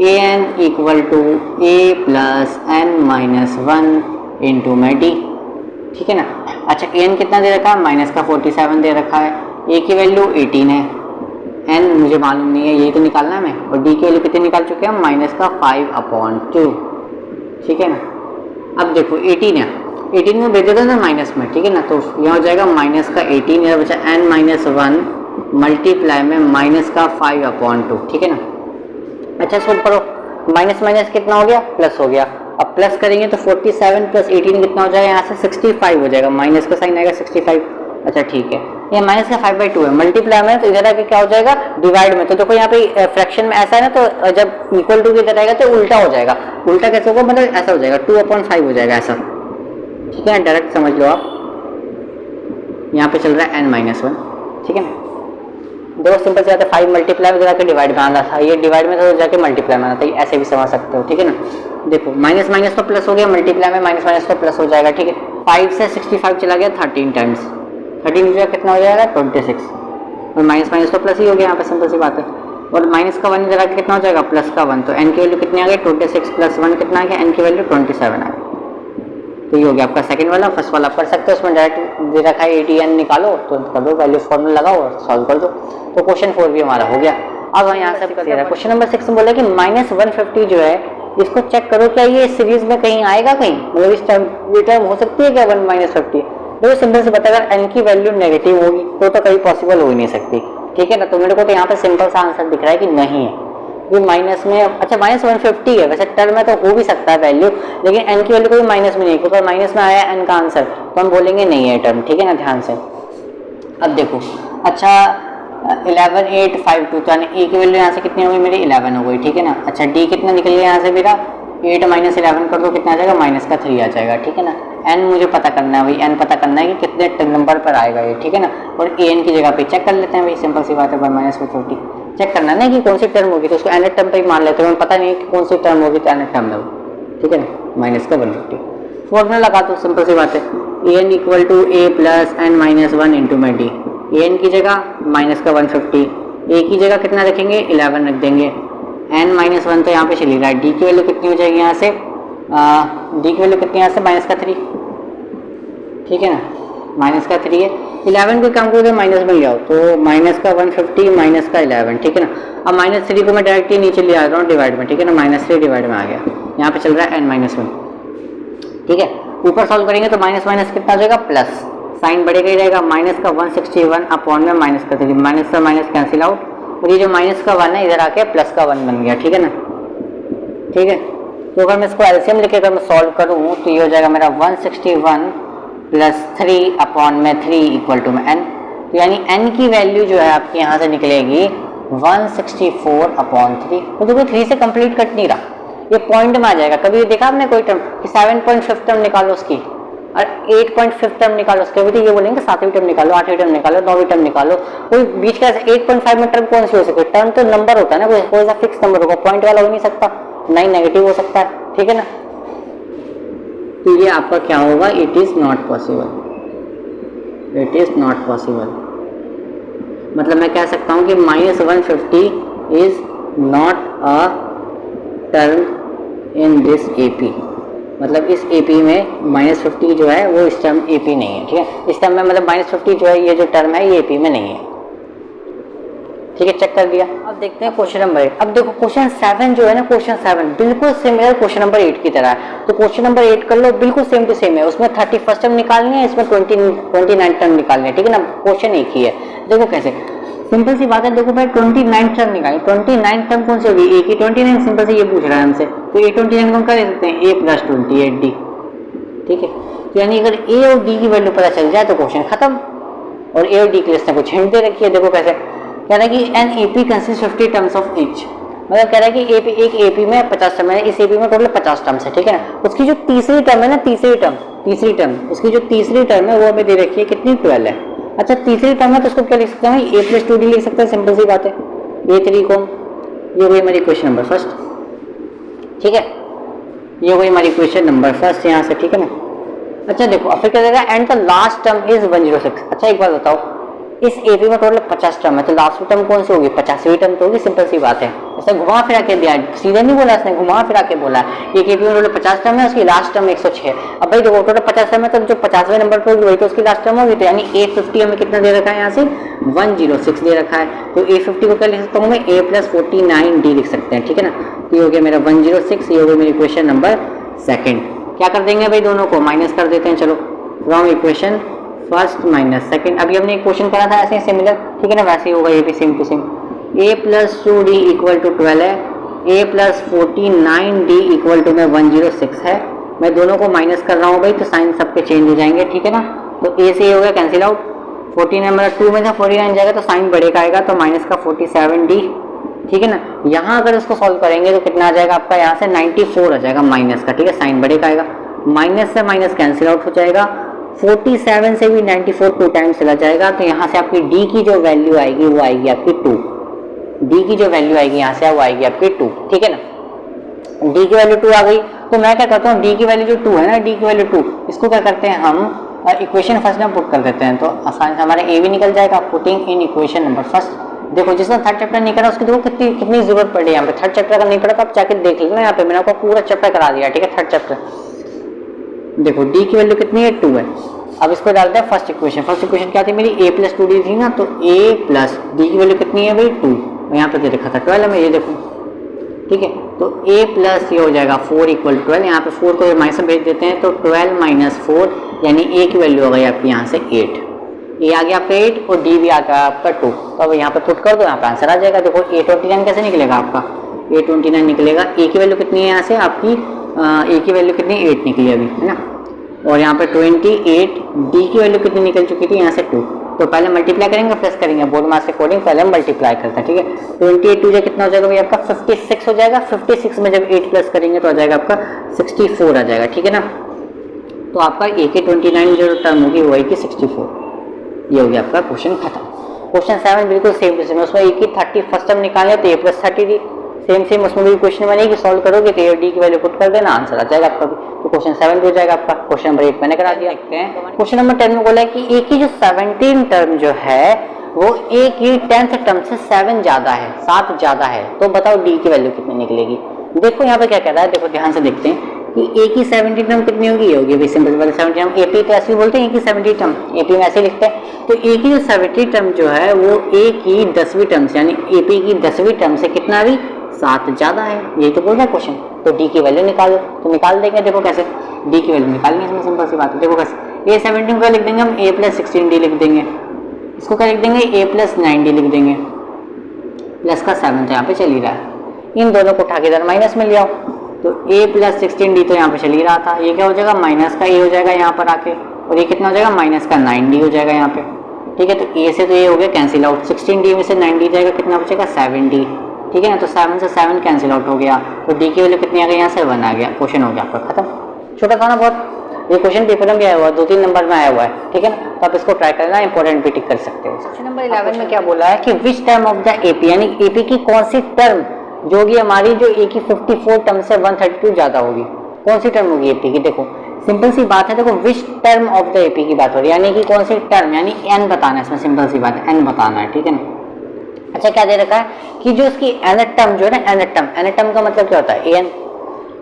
an equal to a plus n minus 1 into में डी, ठीक है ना। अच्छा an कितना दे रखा है, माइनस का 47 दे रखा है, a की वैल्यू 18 है, n मुझे मालूम नहीं है, यही तो निकालना है मैं, और d की वैल्यू कितनी निकाल चुके हैं, माइनस का 5/2, ठीक है ना। अब देखो 18 है, 18 में भेज देता ना माइनस में, ठीक है ना, तो यहाँ हो जाएगा माइनस का 18, यहाँ बचा n माइनस 1 मल्टीप्लाई में माइनस का 5/2, ठीक है ना। अच्छा सोल्व करो, माइनस माइनस कितना हो गया, प्लस हो गया, अब प्लस करेंगे तो 47 प्लस 18 कितना हो जाएगा, यहाँ से 65 हो जाएगा, माइनस का साइन आएगा 65। अच्छा ठीक है, ये माइनस का 5/2 है, मल्टीप्लाई में तो इधर आके क्या हो जाएगा, डिवाइड में, तो देखो यहाँ पे फ्रैक्शन में ऐसा है ना, तो जब इक्वल टू इधर आएगा तो उल्टा हो जाएगा, उल्टा कैसे होगा, मतलब ऐसा हो जाएगा 2/5 हो जाएगा ऐसा, ठीक है, डायरेक्ट समझ लो आप, यहाँ पे चल रहा है n-1, ठीक है ना। देखो सिंपल से आता है 5 मल्टीप्लाई में जाकर डिवाइड में आना था, ये डिवाइड में तो जाके मल्टीप्लाई में आना था, ऐसे भी समझ सकते हो, ठीक है ना। देखो माइनस माइनस तो प्लस हो गया, मल्टीप्लाई में माइनस माइनस तो प्लस हो जाएगा, ठीक है। 5 से 65 चला गया 13 टाइम्स, 13 जो कितना हो जाएगा 26, और माइनस माइनस तो प्लस ही हो गया यहाँ पे, सिंपल सी बात है, और माइनस का 1 इधर आके कितना हो जाएगा, प्लस का 1, तो n की वैल्यू कितनी आ गई 26 प्लस 1 कितना आ गया, n की वैल्यू 27 आ गई। तो ये हो गया आपका सेकंड वाला। फर्स्ट वाला पढ़ सकते हो, उसमें डायरेक्ट दे रखा है ATN निकालो तो कर दो, वैल्यू फॉर्मूला लगाओ और सॉल्व कर दो, तो क्वेश्चन 4 भी हमारा हो गया। अब यहाँ से क्वेश्चन नंबर 6 में बोला कि -150 जो है इसको चेक करो क्या ये सीरीज में कहीं आएगा, कहीं मतलब इस टर्म हो सकती है क्या 1 -50। तो सिंपल से बता, अगर n की वैल्यू नेगेटिव होगी तो कहीं पॉसिबल हो ही नहीं सकती, ठीक है ना। तो मेरे को तो यहाँ पे सिंपल सा आंसर दिख रहा है कि नहीं है, ये माइनस में, अच्छा -150 है, वैसे टर्म में तो हो भी सकता है वैल्यू, लेकिन n की वैल्यू कोई माइनस में नहीं, क्योंकि माइनस में आया n का आंसर तो हम बोलेंगे नहीं है टर्म, ठीक है ना, ध्यान से। अब देखो, अच्छा 11852, तो यानी a की वैल्यू यहाँ से कितनी हो गई मेरी 11 हो गई, ठीक है ना। अच्छा d कितना निकल गया यहाँ से मेरा 8 - 11 कर दो कितना आ जाएगा, माइनस का 3 आ जाएगा, ठीक है ना। n मुझे पता करना है भाई, n पता करना है कि कितने नंबर पर आएगा ये, ठीक है ना। और an की जगह पे चेक कर लेते हैं भाई, सिंपल सी बात है, 1 - 150 चेक करना है ना कि कौन सी टर्म होगी, तो उसको nth टर्म पे ही मान लेते हैं, पता नहीं कि कौन सी टर्म होगी तो nth टर्म में, ठीक है ना, माइनस का 150 फॉर्मूला लगा दो, सिंपल सी बात है, an equal to a plus n-1 into में d, an की जगह माइनस का 150, a की जगह कितना रखेंगे 11 रख देंगे, n-1 तो यहाँ पे चली रहा है, d की वैल्यू कितनी हो जाएगी यहाँ से, d की वैल्यू कितनी यहाँ से माइनस का 3, ठीक है ना, माइनस का 3 है, 11 को काम करोगे माइनस में ले आओ तो माइनस का 150 माइनस का 11, ठीक है ना। अब -3 को मैं डायरेक्ट ही नीचे ले आ रहा हूँ डिवाइड में, ठीक है ना, -3 डिवाइड में आ गया, यहाँ पे चल रहा है n-1, ठीक है। ऊपर सॉल्व करेंगे तो माइनस माइनस कितना हो जाएगा प्लस, साइन बढ़ेगा ही रहेगा, माइनस का 161 अपॉन में माइनस का 3, माइनस का माइनस कैंसिल आउट, और ये जो माइनस का 1 है इधर आके प्लस का 1 बन गया, ठीक है ना, ठीक है। तो अगर मैं इसको एलसीएम लेके अगर मैं सॉल्व करूँ तो ये हो जाएगा मेरा 161 प्लस 3 अपॉन में 3 इक्वल टू में n, तो यानी n की वैल्यू जो है आपकी यहाँ से निकलेगी 164/3, तो देखो 3 से कंप्लीट कट नहीं रहा, ये पॉइंट में आ जाएगा। कभी देखा आपने कोई टर्म कि 7.5 टर्म निकालो उसकी और 8.5 टर्म निकालो उसके, अभी तो ये बोलेंगे 7वीं टर्म निकालो, 8वीं टर्म निकालो, 9वीं टर्म निकालो, कोई बीच का 8.5 में टर्म कौन सी हो सकती है, टर्म तो नंबर होता है ना, कोई सा फिक्स नंबर होगा, पॉइंट वाला हो नहीं सकता, 9 नेगेटिव हो सकता है, ठीक है ना। तो ये आपका क्या होगा, it is not possible, it is not possible, मतलब मैं कह सकता हूँ कि -150 is not a term in this AP, मतलब इस AP में -50 जो है वो इस टर्म AP नहीं है, ठीक है, इस टर्म में मतलब -50 जो है ये जो टर्म है ये AP में नहीं है, ठीक है, चेक कर दिया। अब देखते हैं क्वेश्चन नंबर 8। अब देखो क्वेश्चन 7 जो है ना, क्वेश्चन 7 बिल्कुल सिमिलर क्वेश्चन नंबर 8 की तरह है। तो क्वेश्चन नंबर 8 कर लो, बिल्कुल सेम टू सेम है। उसमें 31st टर्म निकालनी है, इसमें 29 टर्म निकालनी है, ठीक है ना। क्वेश्चन एक ही है। देखो कैसे, सिंपल सी बात है। देखो भाई 29 टर्म निकाली, 29 टर्म कौन सी होगी, ए की 29, सिंपल से ये पूछ रहा है हमसे। तो ए 29 को हम क्या ले सकते हैं, ए प्लस 28 डी, ठीक है। तो यानी अगर ए और डी की वैल्यू पता चल जाए तो क्वेश्चन खत्म। और ए और डी के लिए इसने कुछ हिंट दे रखी है। देखो कैसे कह रहा है कि an AP consist 50 terms of each, मतलब कह रहा है कि एपी, एक एपी में 50 टर्म है, इस एपी में टोटल 50 टर्म्स है, ठीक है ना। उसकी जो तीसरी टर्म है ना, तीसरी टर्म उसकी जो तीसरी टर्म है वो हमें दे रखी है कितनी, 12 है। अच्छा तीसरी टर्म है तो उसको क्या लिख सकते हैं, ए प्लस 2 डी लिख सकते हैं, सिंपल सी बात है। ये 3 को ये हो गई हमारी क्वेश्चन नंबर फर्स्ट, ठीक है। ये हो गई हमारी क्वेश्चन नंबर फर्स्ट यहाँ से, ठीक है ना। अच्छा देखो अब फिर क्या देगा, and the last term is 106। अच्छा एक बात बताओ, इस एपी में टोटल 50 टर्म है, तो लास्ट टर्म कौन सी होगी, 50वीं टर्म तो होगी, सिंपल सी बात है। ऐसा घुमा फिरा के दिया, सीधे नहीं बोला इसने, घुमा फिरा के बोला। एक एपी में टोटल 50 टर्म है, उसकी लास्ट टर्म 106। अब भाई देखो टोटल 50 टर्म है, तो जो 50वें नंबर पर होगी वही तो उसकी लास्ट टर्म होगी। तो यानी A50 हमें कितना दे रखा है, यहाँ से 106 दे रखा है। तो A50 को क्या लिख सकता हूँ मैं, A प्लस 49D लिख सकते हैं, ठीक है ना। तो ये हो गया मेरा 106, ये हो गया मेरी क्वेश्चन नंबर सेकेंड। क्या कर देंगे भाई, दोनों को माइनस कर देते हैं। चलो from equation first minus second. अभी हमने एक क्वेश्चन करा था ऐसे सिमिलर, ठीक है ना, वैसे ही होगा ये भी same to same. a plus 2d equal to 12 है, a plus 49d equal to में 106 है। मैं दोनों को माइनस कर रहा हूँ भाई, तो साइन सबके चेंज हो जाएंगे, ठीक है ना। तो a से ये हो गया कैंसिल आउट, 49 मतलब 2 में से 49 जाएगा तो साइन बढ़ेगा आएगा, तो माइनस का 47d, ठीक है ना। यहाँ अगर इसको सॉल्व करेंगे तो कितना आ जाएगा आपका, यहाँ से 94 आ जाएगा माइनस का, ठीक है, साइन बढ़ेगा आएगा, माइनस से माइनस कैंसिल आउट हो जाएगा। 47 से भी 94 2 टाइम्स चला जाएगा, तो यहाँ से आपकी d की जो वैल्यू आएगी वो आएगी आपकी 2। d की जो वैल्यू आएगी यहाँ से वो आएगी आपकी 2, ठीक है ना। d की वैल्यू 2 आ गई, तो मैं क्या करता हूँ, d की वैल्यू जो 2 है ना, d की वैल्यू 2, इसको क्या करते हैं हम इक्वेशन फर्स्ट में पुट कर देते हैं, तो आसानी से हमारा a भी निकल जाएगा, putting in equation number first. देखो जिसने थर्ड चैप्टर नहीं करा उसकी देखो कितनी जरूरत पड़ी यहाँ पे। थर्ड चैप्टर का नहीं पड़ा तो आप जाके देख लेना, यहाँ पे मैंने आपको पूरा चैप्टर करा दिया, ठीक है। थर्ड चैप्टर देखो d की वैल्यू कितनी है, 2 है। अब इसको डालते हैं फर्स्ट इक्वेशन। फर्स्ट इक्वेशन क्या थी मेरी, a प्लस 2d थी ना, तो a प्लस d की वैल्यू कितनी है भाई, 2। यहाँ पे दे रखा था 12 में, ये देखो, ठीक है। तो a प्लस ये हो जाएगा 4 इक्वल 12, यहाँ पे 4 को माइनस में भेज देते हैं, तो 12 माइनस 4 यानी a की वैल्यू हो गई आपकी यहाँ से 8। a आ गया आपका 8 और d भी आ गया आपका 2। तो अब यहाँ पे पुट कर दो, यहाँ पे आंसर आ जाएगा। देखो A29 कैसे निकलेगा आपका, A29 निकलेगा, a की वैल्यू कितनी है यहाँ से आपकी, a की वैल्यू कितनी, 8 निकली अभी, है ना। और यहाँ पे 28, d की वैल्यू कितनी निकल चुकी थी यहाँ से 2। तो पहले मल्टीप्लाई करेंगे प्लस करेंगे, बोर्ड मार्क्स के अकॉर्डिंग पहले हम मल्टीप्लाई करते हैं, ठीक है। 28 2 कितना हो जाएगा भाई आपका 56 हो जाएगा। 56 में जब 8 प्लस करेंगे तो आ जाएगा आपका 64 आ जाएगा, ठीक है ना। तो आपका a की 29 जो टर्म होगी वो आएगी 64। ये हो गया आपका क्वेश्चन खत्म। क्वेश्चन 7 बिल्कुल सेम टू सेम, उसमें a की 31st टर्म निकालने तो a प्लस 30d, सेम उसमें भी क्वेश्चन बनेगी, सॉल्व करोगे तो d की वैल्यू पुट कर देना, आंसर आ जाएगा आपका भी। तो क्वेश्चन 7 हो जाएगा आपका। क्वेश्चन नंबर 8 मैंने करा दिया। देखते हैं क्वेश्चन नंबर 10 में बोला है कि a की जो 17 टर्म जो है वो a की 10th टर्म से 7 ज्यादा है, 7 ज्यादा है, तो बताओ d की वैल्यू कितनी निकलेगी। देखो यहाँ पे क्या कह रहा है, देखो ध्यान से देखते हैं कि a की 70 टर्म कितनी होगी, ये होगी भाई सिंपल बात है 70 टर्म। AP तो ऐसे ही बोलते हैं a की 70 टर्म, AP में ऐसे लिखते हैं। तो a की जो 70 टर्म जो है वो a की 10वीं टर्म से यानी AP की 10वीं टर्म से कितना भी 7 ज्यादा है, यही तो बोल रहा है क्वेश्चन। तो d की वैल्यू निकालो, तो निकाल देंगे। देखो कैसे d की वैल्यू निकालनी है, इसमें सिंपल सी बात है। देखो कैसे A17 को लिख देंगे हम a प्लस 16d लिख देंगे, इसको क्या लिख देंगे a प्लस 9d लिख देंगे, प्लस का 7 तो यहाँ पे चल ही रहा है, इन दोनों को उठा के इधर माइनस में ले आओ, तो a प्लस 16d तो यहाँ पे चल ही रहा था, ये क्या हो जाएगा माइनस का a हो जाएगा यहाँ पर आके, और ये कितना हो जाएगा माइनस का 9d हो जाएगा यहाँ पे, ठीक है। तो a से तो ये हो गया कैंसिल आउट, 16d में से 9d जाएगा, कितना बचेगा 7d, ठीक है ना। तो 7 से 7 कैंसिल आउट हो गया, तो d की वैल्यू कितनी आ गई यहाँ से 1 आ गया। क्वेश्चन हो गया आपका खत्म। छोटा था ना बहुत, ये क्वेश्चन पेपर में भी आया हुआ है, 2-3 नंबर में आया हुआ है, ठीक है ना। तो आप इसको ट्राई करना, इंपॉर्टेंट भी टिक कर सकते हो। क्वेश्चन नंबर 11 में क्या बोला है कि which term of the AP, यानी एपी की कौन सी टर्म जो होगी हमारी, जो ए की 54 टर्म से 132 ज्यादा होगी, कौन सी टर्म होगी एपी की। देखो सिंपल सी बात है, देखो which term of the AP की बात हो रही है, यानी कि कौन सी टर्म, यानी n बताना है इसमें, सिंपल सी बात है n बताना है, ठीक है ना। अच्छा क्या दे रखा है कि जो इसकी n टर्म जो है ना, n टर्म का मतलब क्या होता है an,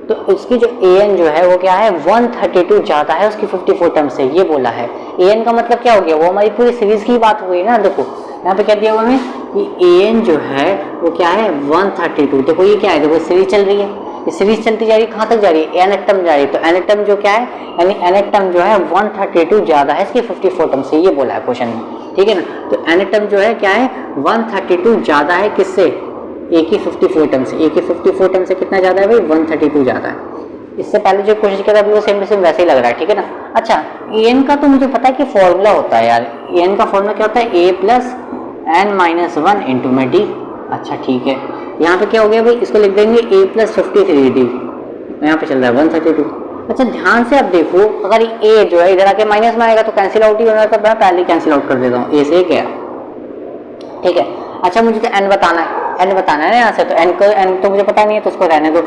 तो उसकी जो an जो है वो क्या है 132 ज्यादा है उसकी 54 टर्म से, ये बोला है। an का मतलब क्या हो गया, वो हमारी पूरी सीरीज की बात हो गई ना। देखो यहाँ पे क्या दिया हुआ है कि एन जो है वो क्या है 132। देखो ये क्या है, देखो सीरीज चल रही है, ये सीरीज चलती जा रही है, कहाँ तक जा रही है, एन टर्म जा रही है, तो एन टर्म जो क्या है यानी एन टर्म जो है 132 ज़्यादा है इसकी 54 टर्म से, ये बोला है क्वेश्चन में, ठीक है ना। तो एन टर्म जो है क्या है 132 ज़्यादा है किससे, ए की 54 टर्म से, ए की 54 टर्म से कितना ज़्यादा है भाई 132 ज़्यादा है। इससे पहले जो कोशिश किया था अभी वो सेम टू सेम वैसे ही लग रहा है, ठीक है ना। अच्छा एन का तो मुझे पता है कि फॉर्मूला होता है यार, एन का फॉर्मूला क्या होता है ए प्लस एन माइनस 1 इंटू में डी। अच्छा ठीक है, यहाँ पे क्या हो गया भाई, इसको लिख देंगे ए प्लस 53 डी, यहाँ पे चल रहा है 132। अच्छा ध्यान से अब देखो, अगर ए जो है इधर आके माइनस में आएगा तो कैंसिल आउट ही होना है, तो मैं पहले कैंसिल आउट कर देता हूँ, ए से क्या, ठीक है। अच्छा मुझे तो एन बताना है, एन बताना है ना यहाँ से, तो एन तो मुझे पता नहीं है तो उसको रहने दो।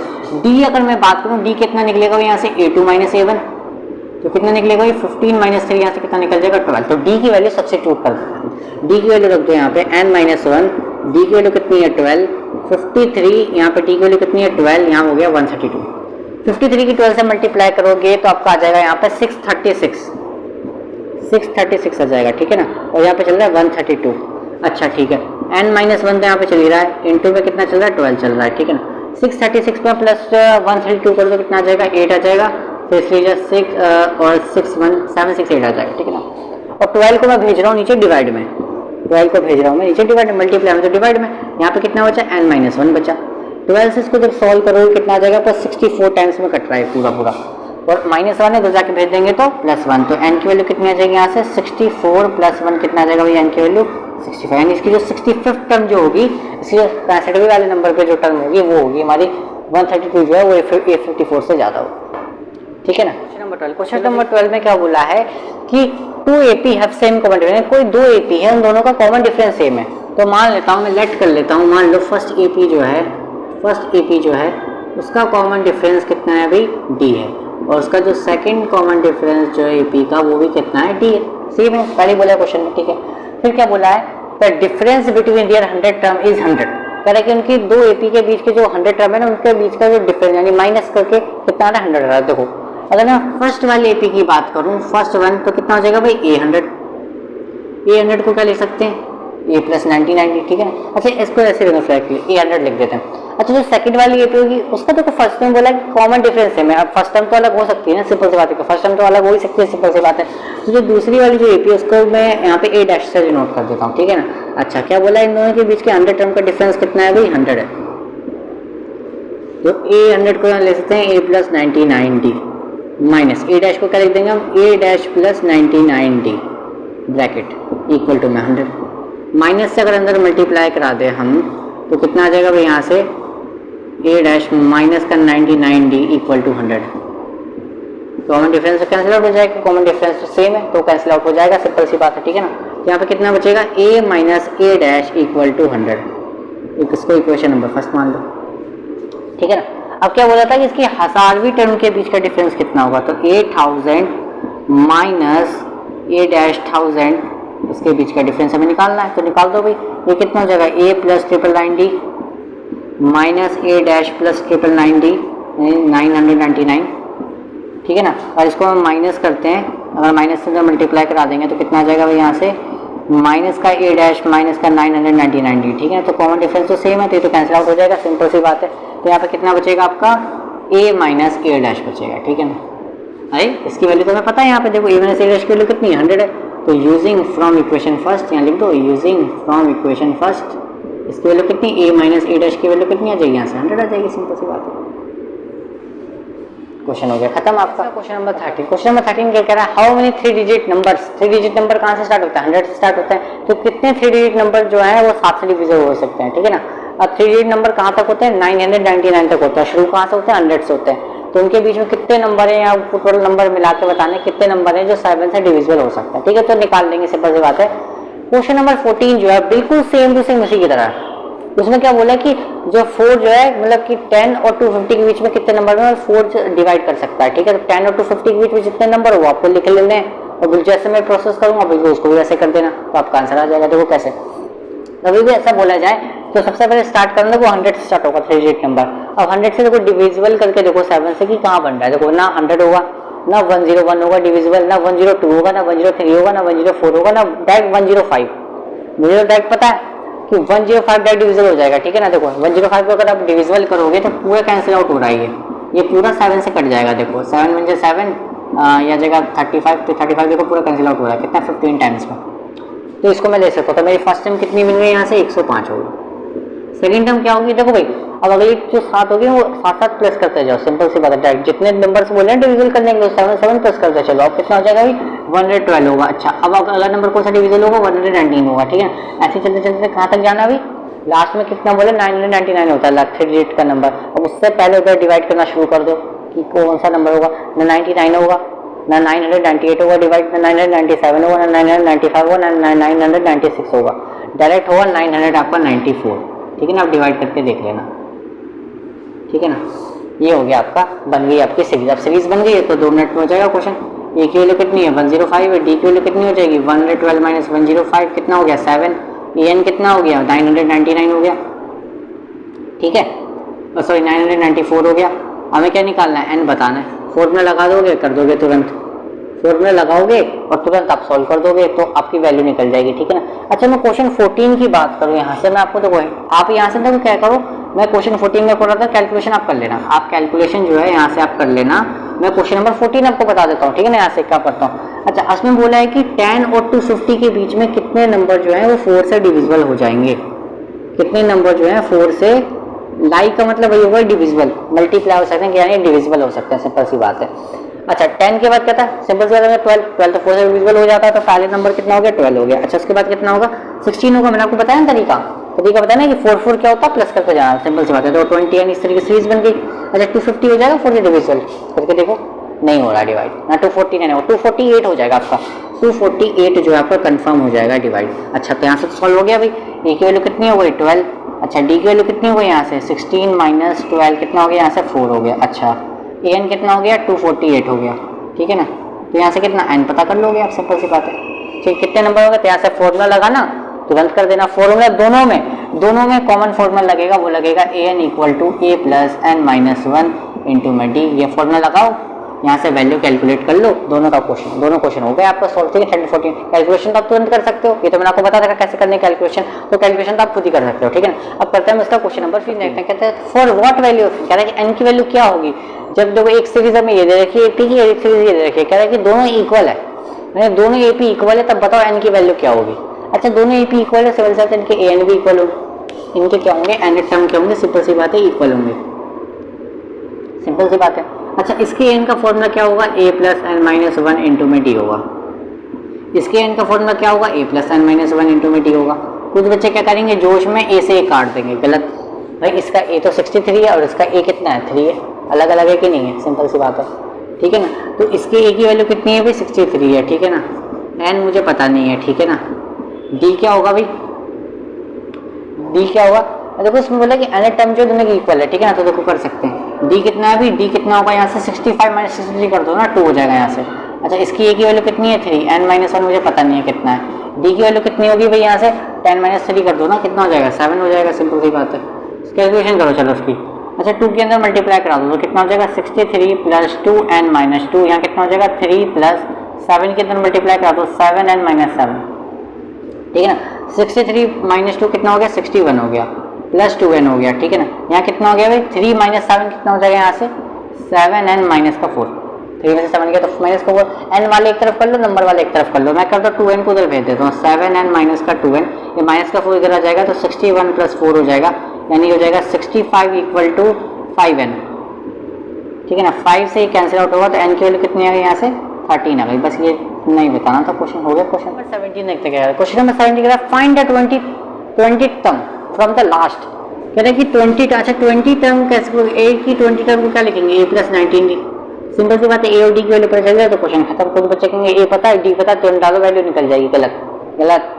डी अगर मैं बात करूँ, डी कितना निकलेगा यहाँ से a2 माइनस a1, तो कितना निकलेगा ये 15 माइनस 3, यहाँ से कितना निकल जाएगा 12। तो डी की वैल्यू सब्स्टिट्यूट कर दो, डी की वैल्यू रख दो यहाँ पे n माइनस 1, डी की वैल्यू कितनी है 12, 53 यहाँ पे डी की वैल्यू कितनी है 12, यहाँ हो गया 132। 53 की 12 से मल्टीप्लाई करोगे तो आपका आ जाएगा यहाँ पे 636 आ जाएगा, ठीक है ना। और यहाँ पे चल रहा है 132। अच्छा ठीक है, n माइनस 1 तो यहाँ पे चल रहा है, इंटू में कितना चल रहा है 12 चल रहा है, ठीक है ना। 636 में प्लस 132 कर दो कितना आ जाएगा 8 आ जाएगा, तो इसलिए 6 और 6 1 7 6 8 आ जाएगा, ठीक है ना। और 12 को मैं भेज रहा हूँ नीचे डिवाइड में, 12 को भेज रहा हूँ मैं नीचे डिवाइड में, मल्टीप्लाई में तो डिवाइड में, यहाँ पे कितना बचा n माइनस 1 बचा। 12 से इसको जब सॉल्व करोगे कितना आ जाएगा, तो 64 टाइम्स में कट रहा है पूरा, और माइनस 1 है तो जाके भेज देंगे तो प्लस 1, तो n की वैल्यू कितनी आ जाएगी यहाँ से 64 प्लस 1 कितना आ जाएगा भाई n की वैल्यू 65, यानी इसकी जो 65 टर्म जो होगी, इसकी 65वें वाले नंबर पे जो टर्म होगी वो होगी हमारी 132 जो है वो A54 से ज़्यादा होगी, ठीक है ना। क्वेश्चन नंबर 12 में क्या बोला है कि 2 AP have same common difference, कोई 2 AP है उन दोनों का कॉमन डिफरेंस सेम है। तो मान लेता हूँ मैं, लेट कर लेता हूँ, मान लो फर्स्ट AP जो है उसका कॉमन डिफरेंस कितना है भाई D है, और उसका जो सेकंड कॉमन डिफरेंस जो है AP का वो भी कितना है D है, सेम है, पहले बोला क्वेश्चन में, ठीक है। फिर क्या बोला है, the difference between their 100 term is 100, कह रहा है कि उनकी 2 AP के बीच के जो 100 टर्म है ना, उनके बीच का जो डिफरेंस यानी माइनस करके कितना आ रहा है 100 आ रहा है। देखो अगर मैं फर्स्ट वाले AP की बात करूँ, फर्स्ट वन, तो कितना हो जाएगा भाई A100 को क्या लिख सकते हैं A प्लस 90, ठीक है। अच्छा इसको ऐसे लिखना A100 लिख देते हैं। अच्छा जो सेकंड वाली AP होगी उसका तो फर्स्ट में बोला कि कॉमन डिफरेंस है, मैं अब फर्स्ट टर्म तो अलग हो सकती है ना, सिंपल सी बात है, फर्स्ट टर्म तो अलग हो ही सकती है, सिंपल सी बात है। तो जो दूसरी वाली जो AP है उसको मैं यहाँ पे A डैश से नोट कर देता हूँ, ठीक है ना। अच्छा क्या बोला, इन दोनों के बीच के 100 टर्म का डिफरेंस कितना है भाई 100 है, तो A100 को यहाँ ले सकते हैं A plus 99D minus A dash को क्या लिख देंगे हम A dash plus 99D bracket equal to में 100, माइनस से अगर अंदर मल्टीप्लाई करा दे हम तो कितना आ जाएगा भाई यहाँ से A डैश माइनस का 99D equal to 100। Common difference cancel out हो जाएगा, कॉमन डिफरेंस तो सेम है तो कैंसिल आउट हो जाएगा, सिंपल सी बात है, ठीक है ना। यहाँ पे कितना बचेगा A minus A dash equal to 100, इसको इक्वेशन नंबर फर्स्ट मान लो, ठीक है ना। अब क्या बोला था कि इसकी 1000वीं टर्म के बीच का डिफरेंस कितना होगा, तो 8000 माइनस A डैश 1000 इसके बीच का डिफरेंस हमें निकालना है, तो निकाल दो भाई। ये कितना हो जाएगा A plus 999D minus A dash plus 999D 999, ठीक है ना। और इसको हम माइनस करते हैं, अगर माइनस से मल्टीप्लाई करा देंगे तो कितना आ जाएगा भाई यहाँ से माइनस का A डैश माइनस का 999D, ठीक है। तो कॉमन डिफरेंस तो सेम है तो ये तो कैंसिल आउट हो जाएगा, सिंपल सी बात है। तो यहाँ पे कितना बचेगा आपका A माइनस A डैश बचेगा, ठीक है ना। अरे इसकी वैल्यू तो हमें पता है, यहाँ पे देखो A माइनस A डैश की वैल्यू कितनी 100 है, तो यूजिंग फ्रॉम इक्वेशन फर्स्ट यहाँ लिख दो, यूजिंग फ्रॉम इक्वेशन फर्स्ट इसकी वैल्यू कितनी A माइनस A डैश की वैल्यू कितनी आ जाएगी, यहाँ से 100 आ जाएगी, सिंपल सी बात है। क्वेश्चन हो गया खत्म आपका। क्वेश्चन नंबर 13, क्वेश्चन नंबर 13 क्या कह रहा है, how many 3 digit numbers, 3 digit number कहाँ से स्टार्ट होता है 100 से स्टार्ट होता है, तो कितने 3 डिजिट नंबर जो है वो 7 से डिविजिबल हो सकते हैं, ठीक है ना। अब 3 डिजिट नंबर कहाँ तक होते हैं 999 तक होता है, शुरू कहाँ से होते हैं 100 से होते हैं, तो उनके बीच में कितने नंबर है या टोटल नंबर मिला के बताने कितने नंबर है जो 7 से डिविजिबल हो सकता है, ठीक है। तो निकाल लेंगे, सिंपल सी बात है। क्वेश्चन नंबर 14 जो है बिल्कुल सेम टू सेम उसी की तरह है, उसमें क्या बोला कि जो 4 जो है मतलब कि 10 और 250 के बीच में कितने नंबर में 4 डिवाइड कर सकता है, ठीक है। तो 10 और 250 के बीच में जितने नंबर हो वो आपको लिख लेने हैं, और जैसे मैं प्रोसेस करूंगा बिल्कुल उसको भी ऐसे कर देना, तो आपका आंसर आ जाएगा। देखो कैसे, कभी भी ऐसा बोला जाए तो सबसे पहले स्टार्ट करना वो 100 से स्टार्ट होगा 3 डिजिट नंबर। अब 100 से देखो डिविजिबल करके देखो 7 से कि कहाँ बन रहा है, देखो ना 100 होगा, ना 101 होगा डिविजिबल, ना 102 होगा, ना 103 होगा, ना 104 होगा, ना डायरेक्ट 105, मुझे तो डायरेक्ट पता है कि 105 डायरेक्ट डिविजिबल हो जाएगा, ठीक है ना। देखो 105 को अगर आप डिविजिबल करोगे तो पूरा कैंसिल आउट हो रहा है, ये पूरा 7 से कट जाएगा। देखो 7 × 7 या जगह 35, तो 35 देखो पूरा कैंसिल आउट हो रहा है, कितना 15 टाइम्स में। तो इसको मैं ले सकता हूँ। तो मेरी फर्स्ट टर्म कितनी मिल गई यहाँ से 105 होगी। सेकंड टर्म क्या होगी, देखो भाई अब अगली जो 7 होगी वो 7 प्लस करते जाओ, सिंपल सी बात है। डायरेक्ट जितने नंबर्स बोले हैं डिविजल करने के लिए 7 प्लस करते चलो। अब कितना हो जाएगा भाई 112 होगा। अच्छा अब अगला नंबर कौन सा डिविजल होगा 119 होगा, ठीक है। ऐसे चलते चलते कहाँ तक जाना अभी, लास्ट में कितना बोले 999 होता है लास्ट 3 डिजिट का नंबर। अब उससे पहले उधर डिवाइड करना शुरू कर दो कि कौन सा नंबर होगा, ना 99 होगा, ना 998 होगा डिवाइड, ना 997 होगा, ना 995 होगा, ना 996 होगा, डायरेक्ट होगा 900 आपका 94, ठीक है ना। आप डिवाइड करके देख लेना, ठीक है ना। ये हो गया आपका, बन गई आपकी सीरीज। अब सीरीज बन गई है तो 2 मिनट में हो जाएगा क्वेश्चन। ए की वैल्यू कितनी है 105 है, डी की वैल्यू कितनी हो जाएगी 112 माइनस 105 कितना हो गया 7, एन कितना हो गया 999 हो गया, ठीक है। सॉरी 994 हो गया। हमें क्या निकालना है, एन बताना है। फॉर्मूला लगा दोगे, कर दोगे तुरंत, फॉर्मूला लगाओगे और तुरंत आप सॉल्व कर दोगे तो आपकी वैल्यू निकल जाएगी, ठीक है ना। अच्छा मैं क्वेश्चन 14 की बात करूँ यहाँ से, मैं आपको देखो आप यहाँ से देखो क्या करो, मैं क्वेश्चन 14 में पढ़ रहा था, कैलकुलेशन आप कर लेना, आप कैलकुलेशन जो है यहाँ से आप कर लेना। मैं क्वेश्चन नंबर 14 आपको बता देता हूँ, ठीक है ना। यहाँ से क्या पढ़ता हूँ। अच्छा उसमें बोला है कि 10 और 250 के बीच में कितने नंबर जो है वो 4 से डिविजिबल हो जाएंगे। कितने नंबर जो है 4 से, लाइक का मतलब वही होगा डिविजिबल, मल्टीप्लाई हो सकते हैं यानी डिविजिबल हो सकते हैं, सिंपल सी बात है। अच्छा 10 के बाद क्या था, सिंपल सी बात है 12 तो 4 से डिविजिबल हो जाता है, तो पहले नंबर कितना हो गया 12 हो गया। अच्छा उसके बाद कितना होगा 16 होगा। मैंने आपको बताया ना तरीका बताया ना कि 4 क्या होता है प्लस करके जाना, सिंपल सी बात है। तो 20 यानी इस तरीके से सीरीज बन गई। अच्छा 250 हो जाएगा 4 से डिविजिबल करके देखो, नहीं हो रहा डिवाइड, ना 249 है 248 हो जाएगा आपका, 248 जो है आपका कंफर्म हो जाएगा डिवाइड। अच्छा तो यहाँ से सॉल्व हो गया भाई। ए की वैल्यू कितनी हो गई 12। अच्छा डी की वैल्यू कितनी हो गई यहाँ से 16 माइनस 12 कितना हो गया यहाँ से 4 हो गया। अच्छा ए एन कितना हो गया 248 हो गया, ठीक है ना। तो यहाँ से कितना एन पता कर लोगे आप, सिंपल सी बात है। ठीक कितने नंबर हो गए, तो यहाँ से फॉर्मूला लगाना तुरंत कर देना। फॉर्मूला दोनों में कॉमन फॉर्मूला लगेगा, वो लगेगा a n equal to a plus n minus 1 into में डी। ये फॉर्मूला लगाओ, यहाँ से वैल्यू कैलकुलेट कर लो, दोनों क्वेश्चन हो गए आपका सॉल्व, ठीक है। 30 14 कैलकुलेशन तो आप तुरंत कर सकते हो, ये तो मैंने आपको बता देगा कैसे करने कैलकुलेशन, तो कैलकुलेशन तो आप खुद ही कर सकते हो, ठीक है ना। अब करते हैं इसका क्वेश्चन नंबर 5 देखते हैं। कहते हैं फॉर व्हाट वैल्यू, कह रहा है कि एन की वैल्यू क्या होगी जब देखो एक सीरीज हमें ये दे रखी है पी की, एक सीरीज ये दे रखी है, कह रहा है कि दोनों इक्वल है, मैंने दोनों ए पी इक्वल है, तब बताओ एन की वैल्यू क्या होगी। अच्छा दोनों ए पी इक्वल है, सिविल साथ इनके ए एन भी इक्वल होंगे, इनके क्या होंगे एन टर्म क्या होंगे, सिंपल सी बात है इक्वल होंगे, सिंपल सी बात है। अच्छा इसके एन का फॉर्मूला क्या होगा ए प्लस एन माइनस 1 इंटू में डी होगा। इसके एन का फॉर्मूला क्या होगा ए प्लस एन माइनस 1 इंटू में डी होगा। कुछ बच्चे क्या करेंगे जोश में ए से ए काट देंगे, गलत भाई। इसका ए तो 63 है और इसका ए कितना है 3 है, अलग अलग है कि नहीं है, सिंपल सी बात है, ठीक है ना। तो इसके ए की वैल्यू कितनी है भाई 63 है, ठीक है ना। एन मुझे पता नहीं है, ठीक है ना। डी क्या होगा भाई, डी क्या होगा, देखो इसमें बोला कि एन टर्म जो दोनों इक्वल है, ठीक है ना। तो देखो कर सकते हैं डी कितना है अभी, डी कितना होगा यहाँ से 65 माइनस 63 कर दो ना 2 हो जाएगा यहाँ से। अच्छा इसकी ए की वैल्यू कितनी है 3, एन माइनस 1 मुझे पता नहीं है कितना है। डी की वैल्यू कितनी होगी भाई यहाँ से 10 माइनस 3 कर दो ना, कितना हो जाएगा 7 हो जाएगा, सिंपल सी बात है। कैलकुलेशन करो चलो उसकी। अच्छा 2 के अंदर मल्टीप्लाई करा दो तो कितना हो जाएगा 63 प्लस 2 एन माइनस 2, यहाँ कितना हो जाएगा 3 प्लस 7 के अंदर मल्टीप्लाई करा दो 7 एन माइनस 7, ठीक है ना। 63 माइनस 2 कितना हो गया 61 हो गया, प्लस 2n हो गया, ठीक है ना। यहाँ कितना हो गया भाई 3 माइनस 7 कितना हो जाएगा यहाँ से 7n माइनस का 4, 3 में से 7 गया तो माइनस का 4, n वाले एक तरफ कर लो नंबर वाले एक तरफ कर लो। मैं करता हूँ 2n को उधर भेज देता हूँ, 7n माइनस का 2n, ये माइनस का 4 इधर आ जाएगा तो 61 प्लस 4 हो जाएगा, यानी हो जाएगा 65 इक्वल टू 5n, ठीक है ना। 5 से कैंसिल आउट होगा तो n की वैल्यू कितनी आ गई यहाँ से 13 आ गई। बस ये नहीं बताना था, क्वेश्चन हो गया। क्वेश्चन नंबर 17 देखते क्या है। क्वेश्चन नंबर 17 कह रहा है find the 20 term from the last, कह रहे कि 20, अच्छा 20 टर्म कैसे, ए की 20 टर्म को क्या लिखेंगे ए प्लस 19 डी, सिंपल सी बात है। ए और डी की वैल्यू पता चल जाए तो क्वेश्चन खत्म। कुछ बच्चे कहेंगे ए पता है डी पता है, तुरंत डालो वैल्यू निकल जाएगी, गलत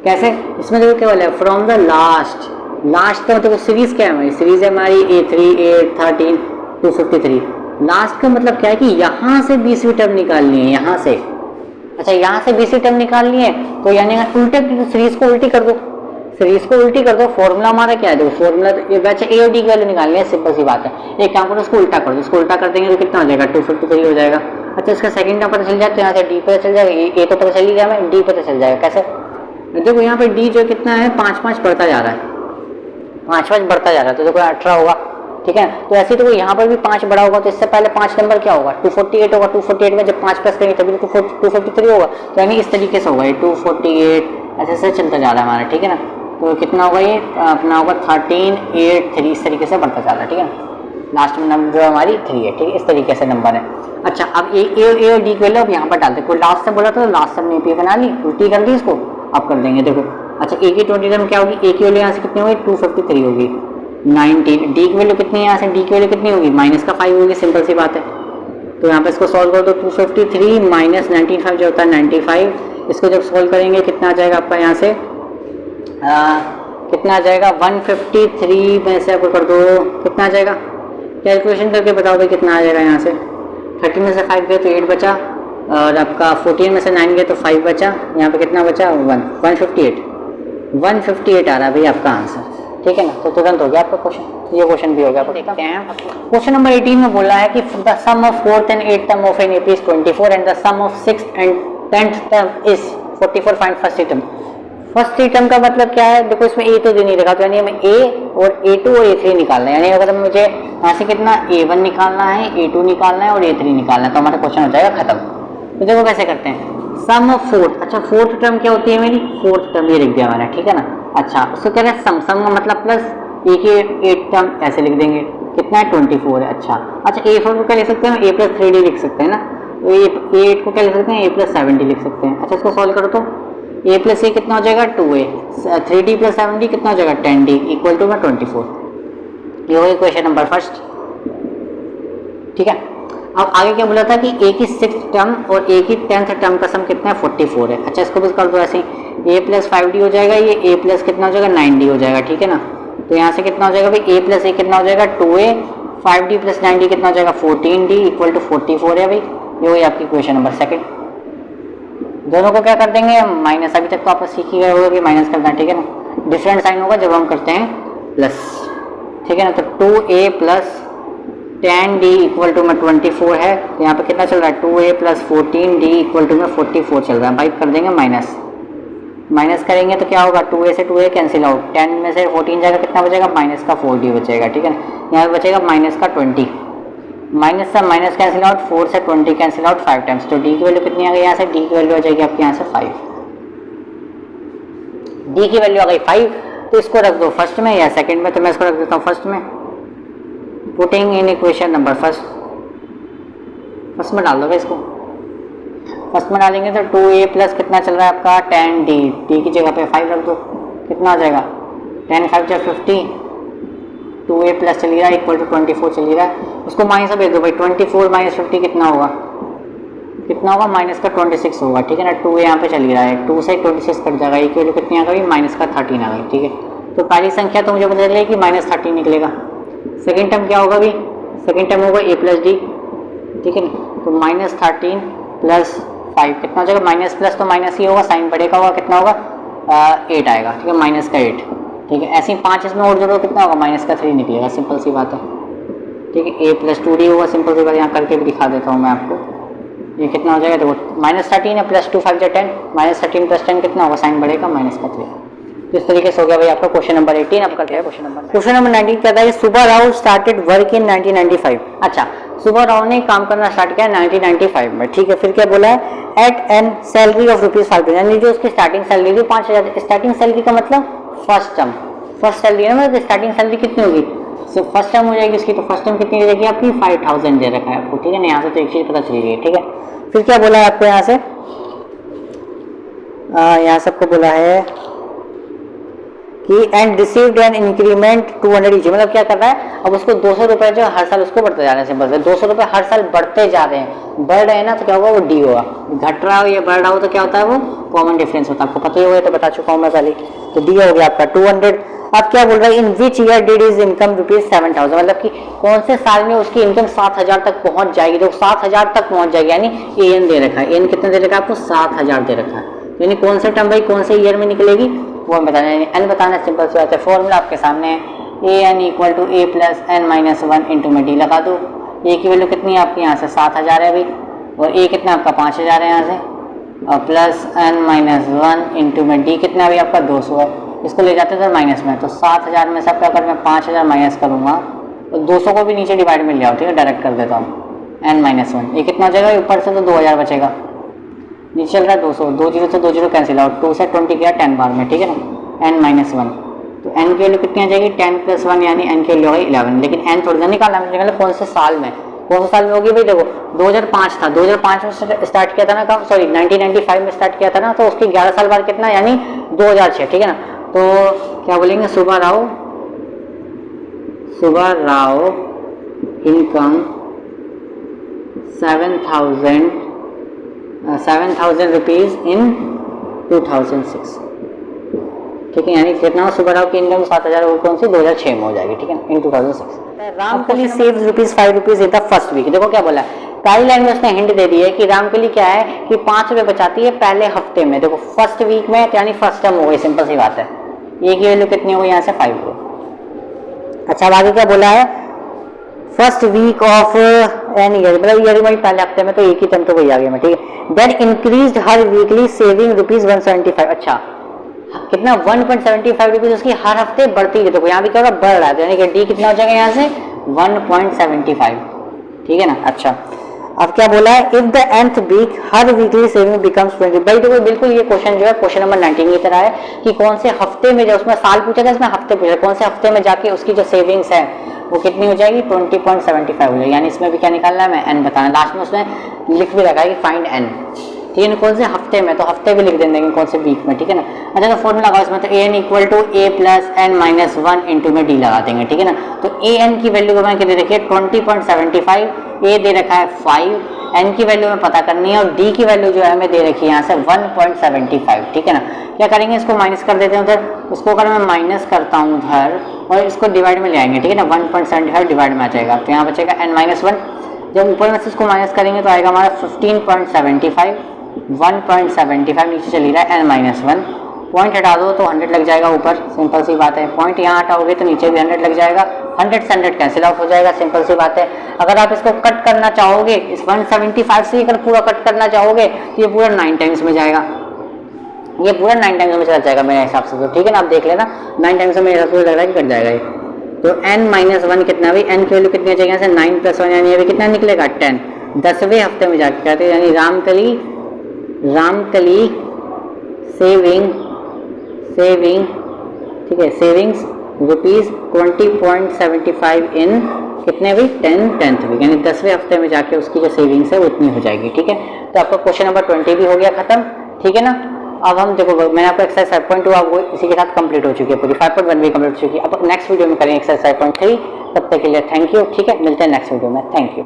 कैसे। इसमें देखो क्या बोला है फ्रॉम द लास्ट, लास्ट का मतलब सीरीज क्या है हमारी, सीरीज है हमारी A3 8 13 253। लास्ट का मतलब क्या है कि यहाँ से 20वीं टर्म निकालनी है, यहाँ से। अच्छा यहाँ से 20वीं टर्म निकालनी है तो यानी उल्टे सीरीज को उल्टी कर दो, सीरीज को उल्टी कर दो। फॉर्मूला हमारा क्या है देखो, फॉर्मूला वैसे ए और डी की वैल्यू निकालनी है, सिंपल सी बात है। एक काम करो उसको उल्टा कर दो, उसको उल्टा कर देंगे तो कितना हो जाएगा 253 हो जाएगा। अच्छा इसका सेकंड टर्म पता चल जाए तो यहाँ से डी पता चल जाएगा, ए तो पता चल ही गया हमें, डी पता चल जाएगा। कैसे देखो यहाँ पे डी जो कितना है 5-5 बढ़ता जा रहा है, 5-5 बढ़ता जा रहा है, तो देखो 18 होगा, ठीक है। तो ऐसे तो यहाँ पर भी 5 बड़ा होगा, तो इससे पहले 5 नंबर क्या होगा 248 होगा, 248 में जब 5 प्लस करेंगे तभी 253 होगा, तो यानी इस तरीके से होगा ये 248 ऐसे ऐसे चलता जा रहा है हमारा, ठीक है ना। तो कितना होगा ये अपना होगा 1383, इस तरीके से बढ़ता जा रहा है, ठीक है। लास्ट में नंबर जो हमारी 3 है, ठीक है, इस तरीके से नंबर है। अच्छा अब ए और डी की वैल्यू अब यहाँ पर डालते, कोई लास्ट से बोला था तो लास्ट से हमने पे बना ली, उल्टी कर दी इसको, अब कर देंगे देखो। अच्छा ए की 20 टर्म क्या होगी, ए की वैल्यू यहाँ से कितनी होगी 253 होगी, 19, डी की वैल्यू कितनी है यहाँ से, डी की वैल्यू कितनी होगी माइनस का 5 होगी, सिंपल सी बात है। तो यहाँ पे इसको सॉल्व कर दो, 253 माइनस 95 जो होता है 95, इसको जब सॉल्व करेंगे कितना आ जाएगा आपका यहाँ से कितना आ जाएगा 153 में से आपको कर दो, कितना आ जाएगा कैलकुलेशन करके बताओ भाई कितना आ जाएगा यहाँ से। 30 में से 5 गए तो 8 बचा, और आपका 14 में से 9 गए तो 5 बचा, यहाँ पे कितना बचा 158 आ रहा है भाई आपका आंसर, ठीक है ना। तो तुरंत हो गया आपका क्वेश्चन, ये क्वेश्चन भी हो गया। देखते हैं क्वेश्चन नंबर 18 में बोला है कि the sum of 4th and 8th term of an AP is 24 and the sum of 6th and 10th term is 44, find first term. First term का मतलब क्या है, देखो इसमें ए तो दे नहीं रखा, तो यानी हमें ए और A2 और A3 निकालना है, यानी अगर मुझे यहाँ से कितना A1 निकालना है, A2 निकालना है और A3 निकालना है, तो हमारा क्वेश्चन हो जाएगा खत्म। तो देखो कैसे करते हैं, सम ऑफ 4th, अच्छा 4th टर्म क्या होती है मेरी 4th टर्म, ये लिख दिया मैंने, ठीक है ना। अच्छा उसको कह रहे हैं सम का मतलब प्लस ए की 8th टर्म, ऐसे लिख देंगे, कितना है 24 है। अच्छा A4 को क्या लिख सकते हैं, A+3D लिख सकते हैं ना, तो A8 को क्या लिख सकते हैं, A+7D लिख सकते हैं। अच्छा इसको सॉल्व करो तो a प्लस ए कितना हो जाएगा 2a, 3d प्लस 7d कितना हो जाएगा 10d इक्वल टू 24। ये हो गया क्वेश्चन नंबर फर्स्ट, ठीक है। अब आगे क्या बोला था कि a की 6th टर्म और a की 10th टर्म का सम कितना है 44 है। अच्छा इसको भी कर दो ऐसे ही, a प्लस 5d हो जाएगा, ये a प्लस कितना हो जाएगा 9d हो जाएगा, ठीक है ना। तो यहाँ से कितना हो जाएगा भाई a प्लस ए कितना हो जाएगा 2a, 5d प्लस 9d कितना हो जाएगा 14d इक्वल टू 44 है भाई। ये हो गया आपकी क्वेश्चन नंबर सेकंड। दोनों को क्या कर देंगे माइनस, अभी तक तो आप सीख ही गए होगा कि माइनस करना है, ठीक है ना। डिफरेंट साइन होगा जब हम करते हैं प्लस, ठीक है ना। तो 2a plus 10d equal to में 24 है, तो यहाँ पे कितना चल रहा है 2a plus 14d equal to में 44 चल रहा है भाई। कर देंगे माइनस, माइनस करेंगे तो क्या होगा 2a से 2a कैंसिल आउट, 10 में से 14 जाएगा, कितना बचेगा माइनस का 4d बचेगा, ठीक है ना। यहाँ पे बचेगा माइनस का 20, माइनस से माइनस कैंसिल आउट, 4 से 20 कैंसिल आउट 5 टाइम्स, तो डी की वैल्यू कितनी आ गई यहाँ से, डी की वैल्यू आ जाएगी आपके यहाँ से 5, डी की वैल्यू आ गई 5। तो इसको रख दो फर्स्ट में या सेकंड में, तो मैं इसको रख देता हूँ फर्स्ट में। Putting in equation number first में डाल दो इसको, फर्स्ट में डालेंगे तो 2a प्लस कितना चल रहा है आपका 10d, डी की जगह पे 5 रख दो, कितना आ जाएगा 10 5 जा 50, 2a प्लस चल रहा है इक्वल टू 24 चल रहा है, उसको माइनस भेज दो भाई, 24 माइनस 50 कितना होगा, कितना होगा माइनस का 26 होगा, ठीक है ना। 2a यहाँ पे चल रहा है, 2 से 26 कट जाएगा, एक वैल्यू कितनी आ गई माइनस का 13 आ गई, ठीक है। तो पहली संख्या तो मुझे पता चलेगी कि माइनस 13 निकलेगा। सेकेंड टर्म क्या होगा भाई, सेकेंड टर्म होगा a प्लस डी, ठीक है ना। तो माइनस 13 प्लस 5 कितना हो जाएगा, माइनस प्लस तो माइनस ही होगा, साइन बढ़ेगा होगा, कितना होगा 8 आएगा, ठीक है, माइनस का 8, ठीक है। ऐसे ही 5 इसमें और जोड़ो कितना होगा माइनस का 3 निकलेगा, सिंपल सी बात है, ठीक है। a प्लस 2d होगा, सिंपल सी बात, यहाँ करके भी दिखा देता हूँ मैं आपको। ये कितना हो जाएगा देखो माइनस 13 है, प्लस 2 5 जा 10, माइनस 13 प्लस 10 कितना होगा, साइन बढ़ेगा माइनस का 3। इस तरीके से हो गया भाई आपका क्वेश्चन नंबर 18। अब करते हैं क्वेश्चन नंबर 19 कहता है Subba Rao started work in 1995। अच्छा सुब्बा राव ने काम करना स्टार्ट किया 1995 में, ठीक है। फिर क्या बोला है एट एन सैलरी ऑफ ₹5,000, यानी जो उसकी स्टार्टिंग सैलरी थी 5,000। स्टार्टिंग सैलरी का मतलब फर्स्ट टर्म, फर्स्ट सैलरी है ना, मतलब स्टार्टिंग सैलरी कितनी होगी, सो फर्स्ट टर्म हो जाएगी इसकी। तो फर्स्ट टर्म कितनी दे रखी है आपकी 5,000 दे रखा है आपको, ठीक है ना। यहाँ से तो एक चीज़ पता चली गई, ठीक है। फिर क्या बोला है आपको यहाँ से, यहाँ सबको बोला है कि and received an increment 200 each, मतलब क्या कर रहा है अब उसको 200 रुपये जो हर साल उसको बढ़ते जा रहे हैं, सिंपल से 200 रुपये हर साल बढ़ते जा रहे हैं, बढ़ रहे हैं ना, तो क्या होगा वो डी होगा, घट रहा हो या बढ़ रहा हो तो क्या होता है वो कॉमन डिफरेंस होता है, आपको पता ही होगा, तो बता चुका हूँ मैं पहले। तो डी हो गया आपका 200। अब क्या बोल रहा है in which year did his income ₹7,000, मतलब कि कौन से साल में उसकी इनकम 7,000 तक पहुंच जाएगी, तो 7,000 तक पहुंच जाएगी, यानी एन दे रखा है, एन कितना दे रखा है आपको 7,000 दे रखा है, यानी कौन से टर्म भाई कौन से ईयर में निकलेगी वो हम बताना है। एन बताना सिंपल सी बात है, फॉर्मूला आपके सामने है, a n equal to a plus n minus 1 into में डी लगा दो। ए की वैल्यू कितनी है आपकी यहाँ से 7,000 है भाई, और ए कितना आपका 5,000 है यहाँ से, प्लस n माइनस 1 इंटू में डी कितना भी आपका 200 है, इसको ले जाते हैं सर माइनस में, तो 7000 में से आपका अगर मैं 5000 माइनस करूँगा तो 200 को भी नीचे डिवाइड में ले आओ, ठीक है, डायरेक्ट कर देता हूँ n माइनस 1, ये कितना हो जाएगा ऊपर से तो 2000 बचेगा, नीचे चल रहा है 200, 2 जीरो से 2 जीरो कैंसिल आउट, 2 से 20 गया 10 बार में, ठीक है ना, n माइनस 1, तो n की वैल्यू कितनी आ जाएगी 10 प्लस 1 यानी n की वैल्यू होगी 11, लेकिन n थोड़ी ना निकालना है, निकाला कौन से साल में, कौन से साल में होगी भाई, देखो 2005 था, 2005 में स्टार्ट किया था ना काम, सॉरी 1995 में स्टार्ट किया था ना, तो उसके 11 साल बाद कितना यानी 2006, ठीक है ना, तो क्या बोलेंगे Subba Rao income 7,000 rupees in 2006, ठीक है, यानी कितना सुब्बा राव की इनकम 7000 और कौन सी 2006 में हो जाएगी, ठीक है, in 2006। Ramkali saves ₹5 in the first week, देखो क्या बोला है पहली लाइन में उसने हिंट दे दी है कि रामकली क्या है कि 5 रुपये बचाती है पहले हफ्ते में, देखो फर्स्ट वीक में यानी फर्स्ट टर्म हो गई, सिंपल सी बात है, ये की वैल्यू कितनी होगी यहाँ से 5 रुपये। अच्छा अब आगे क्या बोला है first week of an year, मतलब ईयर में पहले हफ्ते में, तो एक ही टर्म तो वही आ गया मैं, ठीक है, then increase her weekly saving ₹175, अच्छा कितना 1.75 रुपीज उसकी हर हफ्ते बढ़ती है, तो यहाँ भी क्या होगा बढ़ रहा है, यानी कि डी कितना हो जाएगा यहाँ से 1.75, ठीक है ना। अच्छा अब क्या बोला है if the nth week her weekly saving becomes 20, भाई देखो बिल्कुल ये क्वेश्चन जो है क्वेश्चन नंबर 19 की तरह है कि कौन से हफ्ते में, जो उसमें साल पूछा था इसमें हफ्ते पूछा, कौन से हफ्ते में जाके उसकी जो सेविंग्स है वो कितनी हो जाएगी 20.75 हो जाएगी, यानी इसमें भी क्या निकालना है मैं n बताना, लास्ट में उसमें लिख भी रखा है कि फाइंड n, ठीक है, कौन से हफ्ते में, तो हफ्ते भी लिख देंगे कौन से वीक में, ठीक है ना। अच्छा तो फॉर्मूला लगाओ इसमें, तो an equal to a plus n minus 1 into में d लगा देंगे, ठीक है ना, तो an की वैल्यू को मैंने कितनी रखी है 20.75, a दे रखा है 5, n की वैल्यू हमें पता करनी है और d की वैल्यू जो है हमें दे रखी है यहाँ से 1.75, ठीक है ना। क्या करेंगे इसको माइनस कर देते हैं उधर, उसको अगर मैं माइनस करता हूँ उधर और इसको डिवाइड में ले आएंगे, ठीक है ना, 1.75 डिवाइड में आ जाएगा, तो यहाँ बचेगा n माइनस 1, जब ऊपर में से इसको माइनस करेंगे तो आएगा हमारा 15.75, 1.75 नीचे चली रहा है n माइनस 1, पॉइंट हटा दो तो 100 लग जाएगा ऊपर, सिंपल सी बात है, पॉइंट यहाँ हटाओगे तो नीचे भी 100 लग जाएगा, 100 से 100 कैंसिल आउट हो जाएगा, सिंपल सी बात है। अगर आप इसको कट करना चाहोगे इस 175 से अगर पूरा कट करना चाहोगे तो ये पूरा 9 टाइम्स में जाएगा, ये पूरा 9 टाइम्स में चला जाएगा मेरे हिसाब से, तो ठीक है ना, आप देख लेना 9 टाइम्स में मेरे हिसाब से लग रहा है कि कट जाएगा ये, तो n माइनस 1 कितना भी n की वैल्यू कितनी चाहिए यहाँ से 9 प्लस 1 यानी अभी कितना निकलेगा 10, 10वें हफ्ते में जाके कहते हैं, यानी रामकली सेविंग ठीक है, सेविंग्स ₹20.75 इन कितने भी 10th वीक, यानी 10वें हफ्ते में जाके उसकी जो सेविंग्स है वो इतनी हो जाएगी, ठीक है। तो आपका क्वेश्चन नंबर 20 भी हो गया खत्म, ठीक है ना। अब हम देखो मैंने आपको एक्सरसाइज 5.2 आपको इसी के साथ कंप्लीट हो चुकी है पूरी, 5.1 भी कंप्लीट हो चुकी है। अब नेक्स्ट वीडियो में करेंगे एक्सरसाइज 5.3, तब तक के लिए थैंक यू, ठीक है, मिलते हैं नेक्स्ट वीडियो में, थैंक यू।